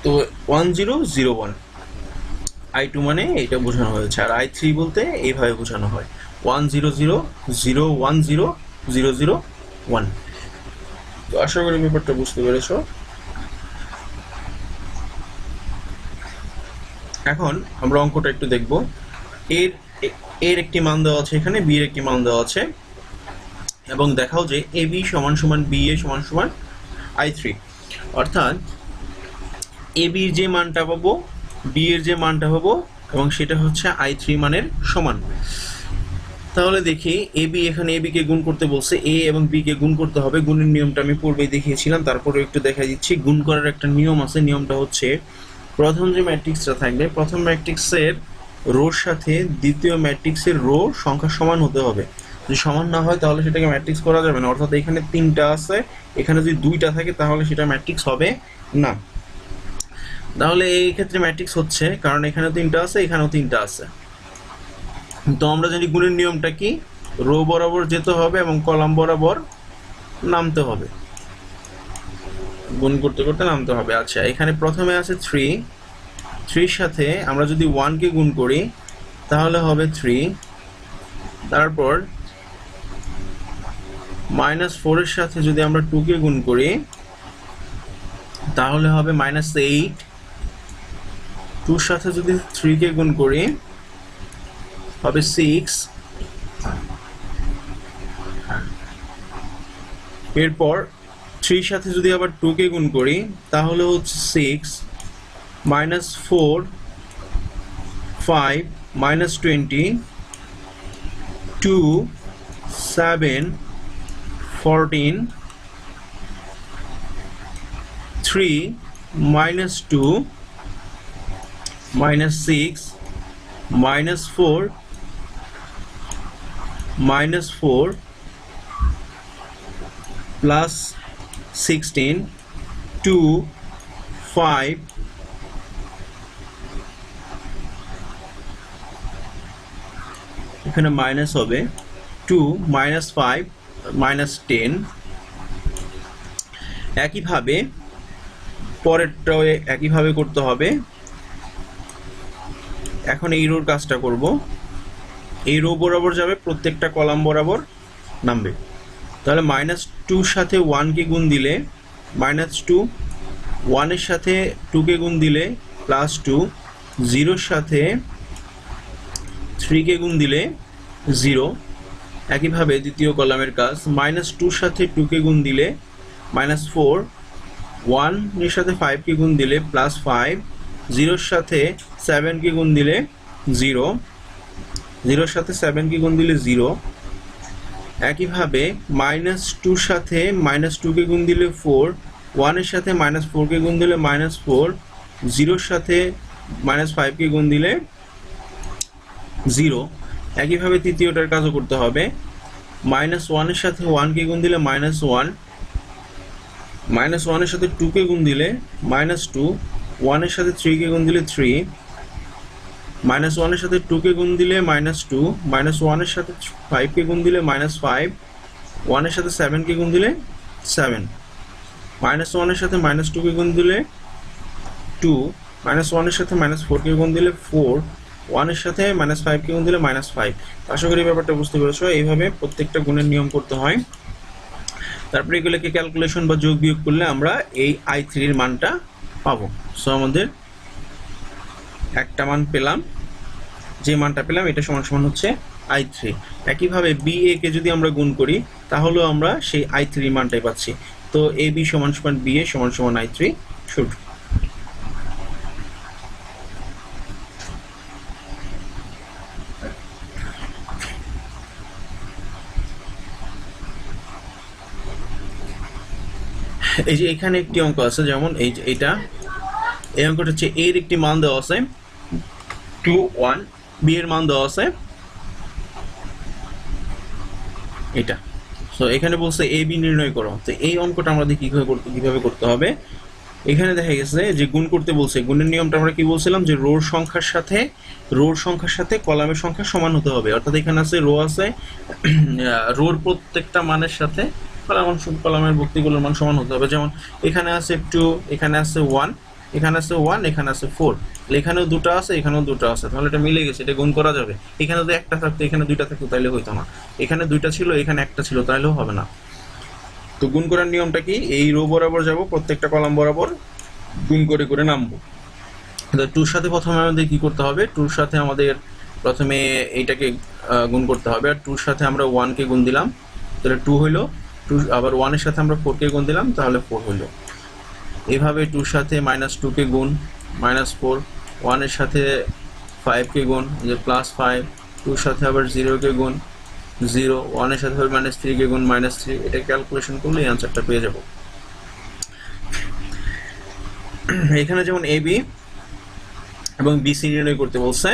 তো 1 0 0 1, I2 মানে এটা বোঝানো হয়েছে। আর I3 বলতে এইভাবে বোঝানো হয়, 1 0 0 0 1 0 0 0 1। তো আশা করি ব্যাপারটা বুঝতে পেরেছো। এখন আমরা অঙ্কটা একটু দেখব। এর একটি মান দেওয়া আছে, এখানে বি এর একটি মান দেওয়া আছে, এবং দেখাও যে AB সমান সমান BA সমান সমান I3, অর্থাৎ AB এর যে মানটা পাবো, B এর যে মানটা পাবো, এবং সেটা হচ্ছে I3 মানের সমান। তাহলে দেখি AB, এখানে AB কে গুণ করতে বলছে, A এবং B কে গুণ করতে হবে। গুণের নিয়মটা আমি পূর্বেই দেখিয়েছিলাম, তারপরে একটু দেখা দিচ্ছি। গুণ করার একটা নিয়ম আছে, নিয়মটা হচ্ছে প্রথম যে ম্যাট্রিক্সটা থাকবে, প্রথম ম্যাট্রিক্সের রোর সাথে দ্বিতীয় ম্যাট্রিক্সের রো সংখ্যা সমান হতে হবে। যদি সমান না হয় তাহলে সেটাকে ম্যাট্রিক্স করা যাবে না, অর্থাৎ এখানে 3টা আছে, এখানে যদি 2টা থাকে তাহলে সেটা ম্যাট্রিক্স হবে না। তাহলে এই ক্ষেত্রে ম্যাট্রিক্স হচ্ছে, কারণ এখানে 3টা আছে, এখানেও 3টা আছে। তো আমরা জানি গুণের নিয়মটা কি, রো বরাবর যেতে হবে এবং কলাম বরাবর নামতে হবে, গুণ করতে করতে নামতে হবে। আচ্ছা, এখানে প্রথমে আছে 3, 3 সাথে আমরা যদি 1 কে গুণ করি তাহলে হবে 3, তারপর -4 এর সাথে যদি আমরা 2 কে গুণ করি তাহলে হবে -8। 2 সাথে যদি 3 কে গুণ করি হবে 6। এরপর 3 সাথে যদি আবার 2 কে গুণ করি তাহলে হচ্ছে 6 -4 5 -20 2 7 14 3 -2 -6 -4 -4 plus 16 2 5 এখানে মাইনাস হবে 2 -5 -10। একইভাবে পরেরটাও একইভাবে করতে হবে। এখন এই রোর কাজটা করব। এই রো বরাবর যাবে, প্রত্যেকটা কলাম বরাবর নামবে। তাহলে -2 সাথে 1 কে গুণ দিলে -2, 1 এর সাথে 2 কে গুণ দিলে +2, 0 এর সাথে 3 কে গুণ দিলে 0। একইভাবে দ্বিতীয় কলামের কাজ, -2 সাথে 2 কে গুণ দিলে -4, 1 এর সাথে 5 কে গুণ দিলে +5, 0 এর সাথে 7 কে গুণ দিলে 0, 0 এর সাথে 7 কে গুণ দিলে 0। একইভাবে -2 সাথে -2 কে গুণ দিলে 4, 1 এর সাথে -4 কে গুণ দিলে -4, 0 এর সাথে -5 কে গুণ দিলে 0। একইভাবে তৃতীয়টার কাজও করতে হবে। -1 এর সাথে 1 কে গুণ দিলে -1, -1 এর সাথে 2 কে গুণ দিলে -2, 1 এর সাথে 3 কে গুণ দিলে 3, -1 এর সাথে 2 কে গুণ দিলে -2, -1 এর সাথে 5 কে গুণ দিলে -5, 1 এর সাথে 7 কে গুণ দিলে 7, -1 এর সাথে -2 কে গুণ দিলে 2, -1 এর সাথে -4 কে গুণ দিলে 4, 1 এর সাথে -5 কে গুণ দিলে -5। আশা করি ব্যাপারটা বুঝতে পেরেছো। এইভাবে প্রত্যেকটা গুণের নিয়ম করতে হয়। তারপরে এগুলোকে ক্যালকুলেশন বা যোগ বিয়োগ করলে আমরা এই i3 এর মানটা পাবো। সো আমাদের একটা মান পেলাম, যে মানটা পেলাম এটা সমান সমান হচ্ছে i3। একইভাবে BA কে যদি আমরা গুণ করি তাহলেও আমরা সেই i3 মানটাই পাচ্ছি। তো AB সমান সমান BA সমান সমান i3 শুট। এই যে এখানে একটি অঙ্ক আছে, যেমন এইটা, এই অঙ্কটা হচ্ছে এর একটি মান দেওয়া আছে 2 1, বি এর মান দেওয়া আছে এটা। সো এখানে বলছে এ বি নির্ণয় করো। তো এই অঙ্কটা আমরা দেখি কিভাবে করতে হবে। এখানে দেখা গেছে যে গুণ করতে বলছে। গুণের নিয়মটা আমরা কি বলছিলাম, যে রোর সংখ্যার সাথে কলামের সংখ্যা সমান হতে হবে। অর্থাৎ এখানে আছে রো আছে, রোর প্রত্যেকটা মানের সাথে কলামের ভুক্তিগুলোর মান সমান হতে হবে। যেমন এখানে আছে 2, এখানে আছে 1, এখানে আছে 1, এখানে আছে 4, এখানেও দুটো আছে, এখানেও দুটো আছে, তাহলে এটা মিলে গেছে, এটা গুণ করা যাবে। এখানে যদি একটা থাকতো, এখানে দুইটা থাকতো, তাহলে হইতো না। এখানে দুইটা ছিল, এখানে একটা ছিল, তাহলেও হবে না। তো গুণ করার নিয়মটা কি, এই রো বরাবর যাব, প্রত্যেকটা কলাম বরাবর গুণ করে করে নামবো। তো 2 সাথে প্রথমে আমাদের কি করতে হবে, 2 সাথে আমাদের প্রথমে এইটাকে গুণ করতে হবে। আর 2 সাথে আমরা 1 কে গুণ দিলাম, তাহলে 2 হইলো। 2 আবার 1 এর সাথে আমরা 4 কে গুণ দিলাম, তাহলে 4 হইলো। এইভাবে 2 সাথে -2 কে গুণ -4, 1 এর সাথে 5 কে গুণ, যে +5, 2 সাথে আবার 0 কে গুণ 0, 1 এর সাথে আবার -3 কে গুণ -3। এটা ক্যালকুলেশন করলে এই অ্যান্সারটা পেয়ে যাব। এখানে যেমন এ বি এবং বিসি নির্ণয় করতে বলছে।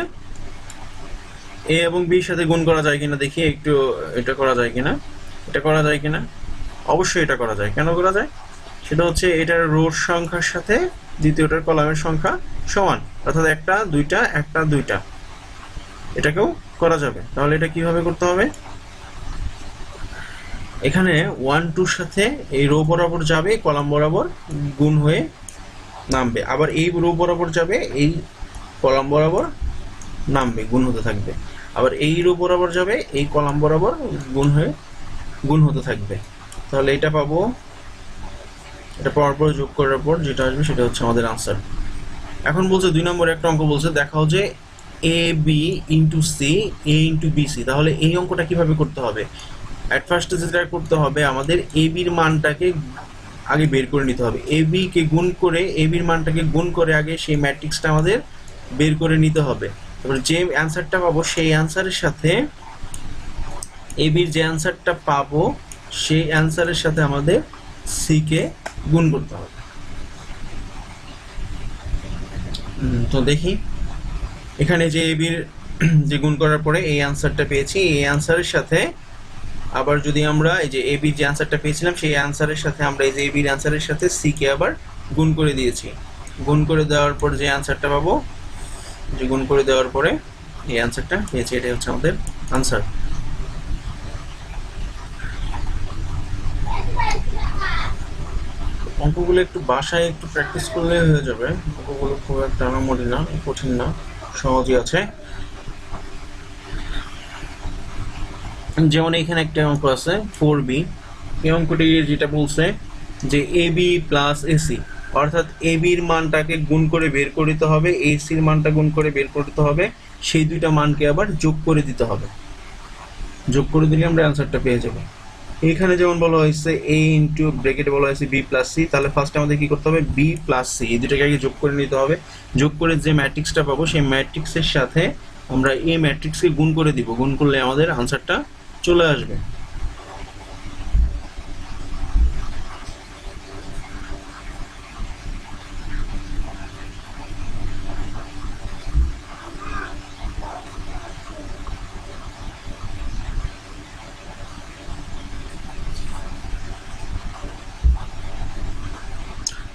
এ এবং বির সাথে গুণ করা যায় কিনা দেখি একটু, এটা করা যায় কিনা, এটা করা যায় কিনা। অবশ্যই এটা করা যায়। কেন করা যায়, সেটা হচ্ছে এটার রোর সংখ্যার সাথে দ্বিতীয়টার কলামের সংখ্যা সমান, অর্থাৎ একটা দুইটা, এটাকেও করা যাবে। তাহলে এটা কিভাবে করতে হবে, এখানে 1 2 সাথে এই রো বরাবর যাবে, কলাম বরাবর গুণ হয়ে নামবে, আবার এই রো বরাবর যাবে, এই কলাম বরাবর নামবে, গুণ হতে থাকবে। আবার এই রো বরাবর যাবে, এই কলাম বরাবর গুণ হয়ে গুণ হতে থাকবে। তাহলে এটা পাবো, এটা পাওয়ার পর যোগ করার পর যেটা আসবে সেটা হচ্ছে আমাদের আনসার। এখন বলছে 2 নম্বরে একটা অঙ্ক বলছে, দেখাও যে A B into C A into B C. তাহলে এই অঙ্কটা কিভাবে করতে হবে? অ্যাট ফার্স্টে যেটা করতে হবে, আমাদের এ বির মানটাকে আগে বের করে নিতে হবে। এ বি কে গুণ করে, এ বির মানটাকে গুণ করে আগে সেই ম্যাট্রিক্সটা আমাদের বের করে নিতে হবে। তারপরে যে অ্যান্সারটা পাবো সেই অ্যান্সারের সাথে এ বির যে অ্যান্সারটা পাবো সেই অ্যান্সারের সাথে আমাদের সি কে গুণ করতে হবে। তো দেখি এখানে যে এ বির যে গুণ করার পরে এই অ্যান্সারটা পেয়েছি, এই অ্যান্সারের সাথে আবার যদি আমরা এই যে এ বির যে অ্যান্সারটা পেয়েছিলাম সেই অ্যান্সারের সাথে আমরা এই যে এ বির অ্যান্সারের সাথে সি কে আবার গুণ করে দিয়েছি। গুণ করে দেওয়ার পর যে অ্যান্সারটা পাবো, যে গুণ করে দেওয়ার পরে এই অ্যান্সারটা পেয়েছি, এটাই হচ্ছে আমাদের অ্যান্সার। অঙ্কগুলো একটু বাসায় একটু প্র্যাকটিস করলে হয়ে যাবে। অঙ্কগুলো খুব একটা আহামরি না, কঠিন না, সহজই আছে। যেমন এখানে একটা অঙ্ক আছে 4b। এই অঙ্কটি যেটা বলছে যে ab প্লাস এসি, অর্থাৎ ab এর মানটাকে গুণ করে বের করে দিতে হবে, ac এর মানটা গুণ করে বের করে দিতে হবে, সেই দুইটা মানকে আবার যোগ করে দিতে হবে। যোগ করে দিলে আমরা অ্যান্সারটা পেয়ে যাব। এখানে যেমন বলা হয়েছে a ইন্টু ব্র্যাকেটে বলা হয়েছে b প্লাস সি, তাহলে ফার্স্ট আমাদের কি করতে হবে, b প্লাস সি এই দুটাকে আগে যোগ করে নিতে হবে। যোগ করে যে ম্যাট্রিক্সটা পাবো সেই ম্যাট্রিক্সের সাথে আমরা এই ম্যাট্রিক্সকে গুণ করে দিব। গুণ করলে আমাদের আনসারটা চলে আসবে।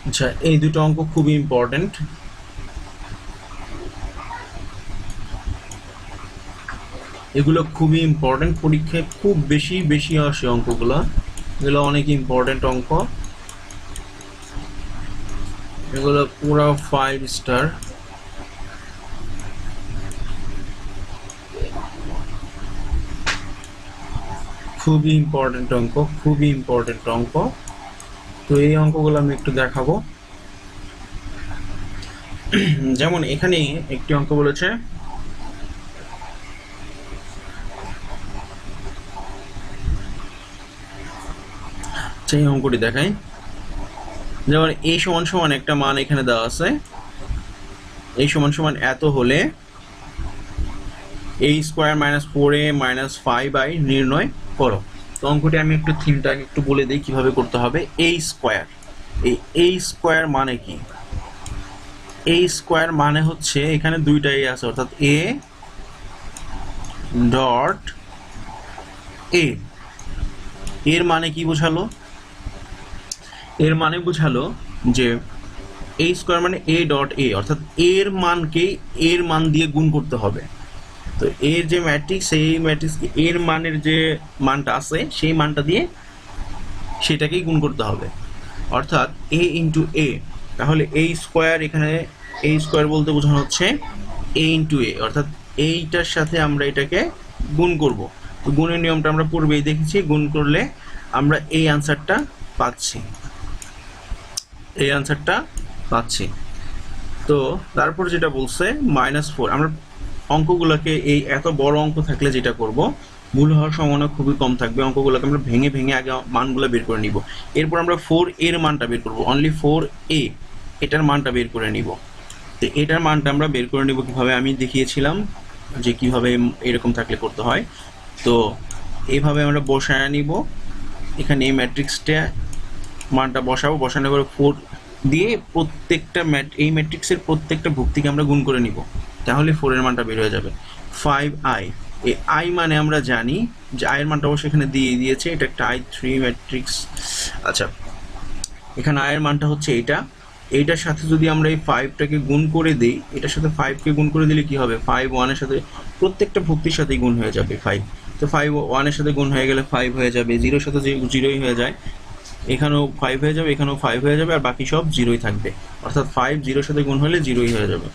আচ্ছা, এই দুটো অঙ্ক খুবই ইম্পর্টেন্ট। এগুলো খুবই ইম্পর্টেন্ট, পরীক্ষায় খুব বেশি বেশি আসে অঙ্কগুলো। এগুলো অনেক ইম্পর্টেন্ট অঙ্ক, এগুলো পুরো 5 স্টার। খুবই ইম্পর্টেন্ট অঙ্ক, খুবই ইম্পর্টেন্ট অঙ্ক। তো এই অঙ্কগুলো আমি একটু দেখাবো। যেমন এখানে একটি অঙ্ক বলেছে সেই অঙ্কটি দেখাই। যেমন a সমান সমান একটা মান এখানে দেওয়া আছে, a সমান সমান এত হলে a square minus 4a minus 5i নির্ণয় করো। তো অঙ্কটি আমি একটু থিমটাকে একটু বলে দিই কিভাবে করতে হবে। a স্কোয়ার, এই a স্কোয়ার মানে কি? a স্কোয়ার মানে হচ্ছে এখানে দুইটা a আছে, অর্থাৎ a ডট a। এর মানে কি বোঝালো? এর মানে বোঝালো যে a স্কোয়ার মানে a ডট a, অর্থাৎ এর মানকে এর মান দিয়ে গুণ করতে হবে। তো এর যে ম্যাট্রিক্স, সেই ম্যাট্রিক্স এর মানের যে মানটা আছে সেই মানটা দিয়ে সেটাকেই গুণ করতে হবে, অর্থাৎ a ইন্টু a। তাহলে a স্কোয়ার, এখানে a স্কোয়ার বলতে বোঝানো হচ্ছে a ইন্টু a, অর্থাৎ এইটার সাথে আমরা এটাকে গুণ করব। তো গুণের নিয়মটা আমরা পূর্বেই দেখেছি, গুণ করলে আমরা এই আনসারটা পাচ্ছি, এই আনসারটা পাচ্ছি। তো তারপর যেটা বলছে -4, আমরা অঙ্কগুলোকে এই এত বড় অঙ্ক থাকলে যেটা করব, ভুল হওয়ার সম্ভাবনা খুবই কম থাকবে। অঙ্কগুলোকে আমরা ভেঙে ভেঙে আগে মানগুলো বের করে নিব। এরপর আমরা 4 এর মানটা বের করব, অনলি 4a এটার মানটা বের করে নিব। তো এটার মানটা আমরা বের করে নিব কিভাবে, আমি দেখিয়েছিলাম যে কিভাবে এরকম থাকলে করতে হয়। তো এইভাবে আমরা বসায় নিব, এখানে এই ম্যাট্রিক্সটা মানটা বসাবো, বসানোর পরে 4 দিয়ে প্রত্যেকটা এই ম্যাট্রিক্সের প্রত্যেকটা ভুক্তিকে আমরা গুণ করে নিব, তাহলে 4 এর মানটা বের হয়ে যাবে। 5i, এই i মানে আমরা জানি যে i এর মানটা অবশ্যই এখানে দিয়ে দিয়েছে, এটা একটা i3 ম্যাট্রিক্স। আচ্ছা, এখানে i এর মানটা হচ্ছে এইটা, এইটার সাথে যদি আমরা এই 5টাকে গুণ করে দিই, এটার সাথে 5কে গুণ করে দিলে কি হবে, 5 1 এর সাথে প্রত্যেকটা ভুক্তির সাথেই গুণ হয়ে যাবে 5। তো 5 1 এর সাথে গুণ হয়ে গেলে 5 হয়ে যাবে, 0 এর সাথে 0ই হয়ে যায়, এখানেও 5 হয়ে যাবে, এখানেও 5 হয়ে যাবে, আর বাকি সব 0ই থাকবে, অর্থাৎ 5 0 সাথে গুণ হলে 0ই হয়ে যাবে।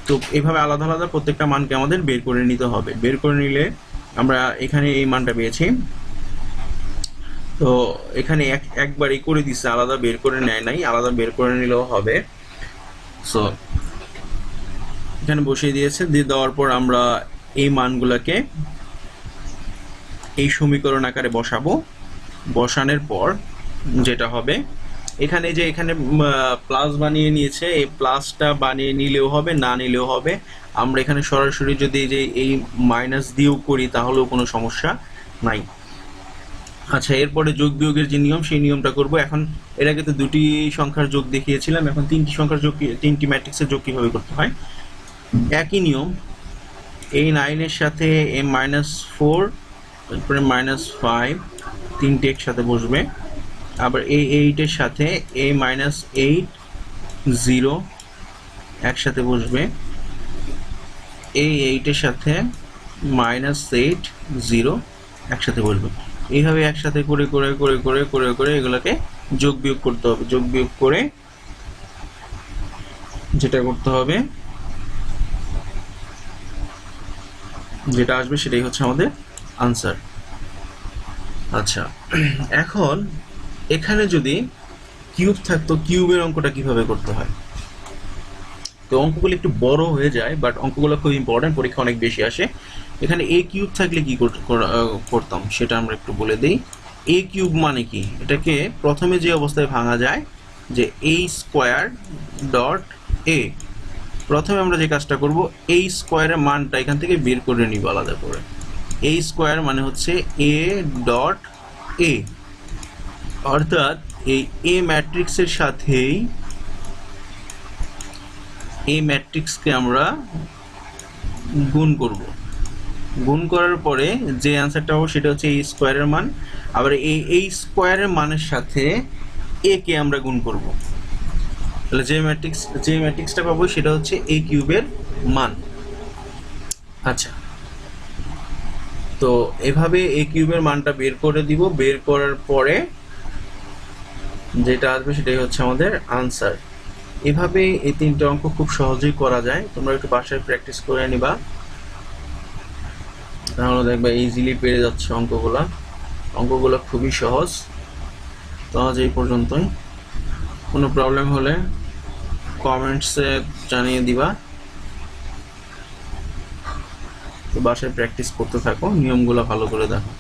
তো এভাবে আলাদা আলাদা প্রত্যেকটা মানকে আমাদের বের করে নিতে হবে। বের করে নিলে আমরা এখানে এই মানটা পেয়েছি তো এখানে একবারই করে দিচ্ছে, আলাদা বের করে নেয় নাই, আলাদা বের করে নিলেও হবে। সো এখানে বসিয়ে দিয়েছে, দিয়ে দেওয়ার পর আমরা এই মানগুলোকে এই সমীকরণ আকারে বসাবো। বসানোর পর যেটা হবে, এখানে যে এখানে প্লাস বানিয়ে নিয়েছে, এই প্লাসটা বানিয়ে নিলেও হবে, না নিলেও হবে। আমরা এখানে সরাসরি যদি যে এই মাইনাস দিয়েও করি তাহলেও কোনো সমস্যা নাই। আচ্ছা, এরপরে যোগ বিয়োগের যে নিয়ম, সেই নিয়মটা করব। এখন এর আগে তো দুটি সংখ্যার যোগ দেখিয়েছিলাম, এখন তিনটি সংখ্যার যোগ, তিনটি ম্যাট্রিক্সের যোগ কীভাবে করতে হয়, একই নিয়ম। এই 9 এর সাথে m-4, তারপরে -5, তিনটে একসাথে বসবে। আবার এই 8 এর সাথে a-8, 0 একসাথে বসবে। এই 8 এর সাথে -8, 0 একসাথে বসবে। এইভাবে একসাথে করে করে করে করে করে করে এগুলোকে যোগ বিয়োগ করতে হবে। যোগ বিয়োগ করে যেটা করতে হবে, যেটা আসবে সেটাই হচ্ছে আমাদের আনসার। আচ্ছা, এখন এখানে যদি কিউব থাকতো, কিউবের অঙ্কটা কিভাবে করতে হয়? তো অঙ্কগুলো একটু বড় হয়ে যায়, বাট অঙ্কগুলো খুব ইম্পর্টেন্ট, পরীক্ষা অনেক বেশি আসে। এখানে এ কিউব থাকলে কি করতাম সেটা আমরা একটু বলে দিই। এ কিউব মানে কি? এটাকে প্রথমে যে অবস্থায় ভাঙা যায়, যে এ স্কোয়ার ডট এ, প্রথমে আমরা যে কাজটা করব, এই স্কোয়ারের মানটা এখান থেকে বের করে নিব আলাদা করে। এ স্কোয়ার মানে হচ্ছে এ ডট এ, অর্থাৎ এই এ ম্যাট্রিক্সের সাথেই এই ম্যাট্রিক্সকে আমরা গুণ করব। গুণ করার পরে যে অ্যান্সারটা হবে সেটা হচ্ছে এই স্কোয়ারের মান। আবার এই স্কোয়ারের মানের সাথে এ কে আমরা গুণ করব, তাহলে যে ম্যাট্রিক্সটা পাবো সেটা হচ্ছে এ কিউবের মান। আচ্ছা, তো এভাবে এ কিউবের মানটা বের করে দিব। বের করার পরে যেটা আসবে সেটাই হচ্ছে আমাদের আনসার। এভাবে এই তিনটে অঙ্ক খুব সহজেই করা যায়, তোমরা একটু বাসায় প্র্যাকটিস করে নিবা, তাহলে দেখবা ইজিলি পেরে যাচ্ছে অঙ্কগুলা। অঙ্কগুলো খুবই সহজ। তো আজ এই পর্যন্তই। কোনো প্রবলেম হলে কমেন্টসে জানিয়ে দিবা। তো বাসায় প্র্যাকটিস করতে থাকো, নিয়মগুলো ভালো করে দেখো।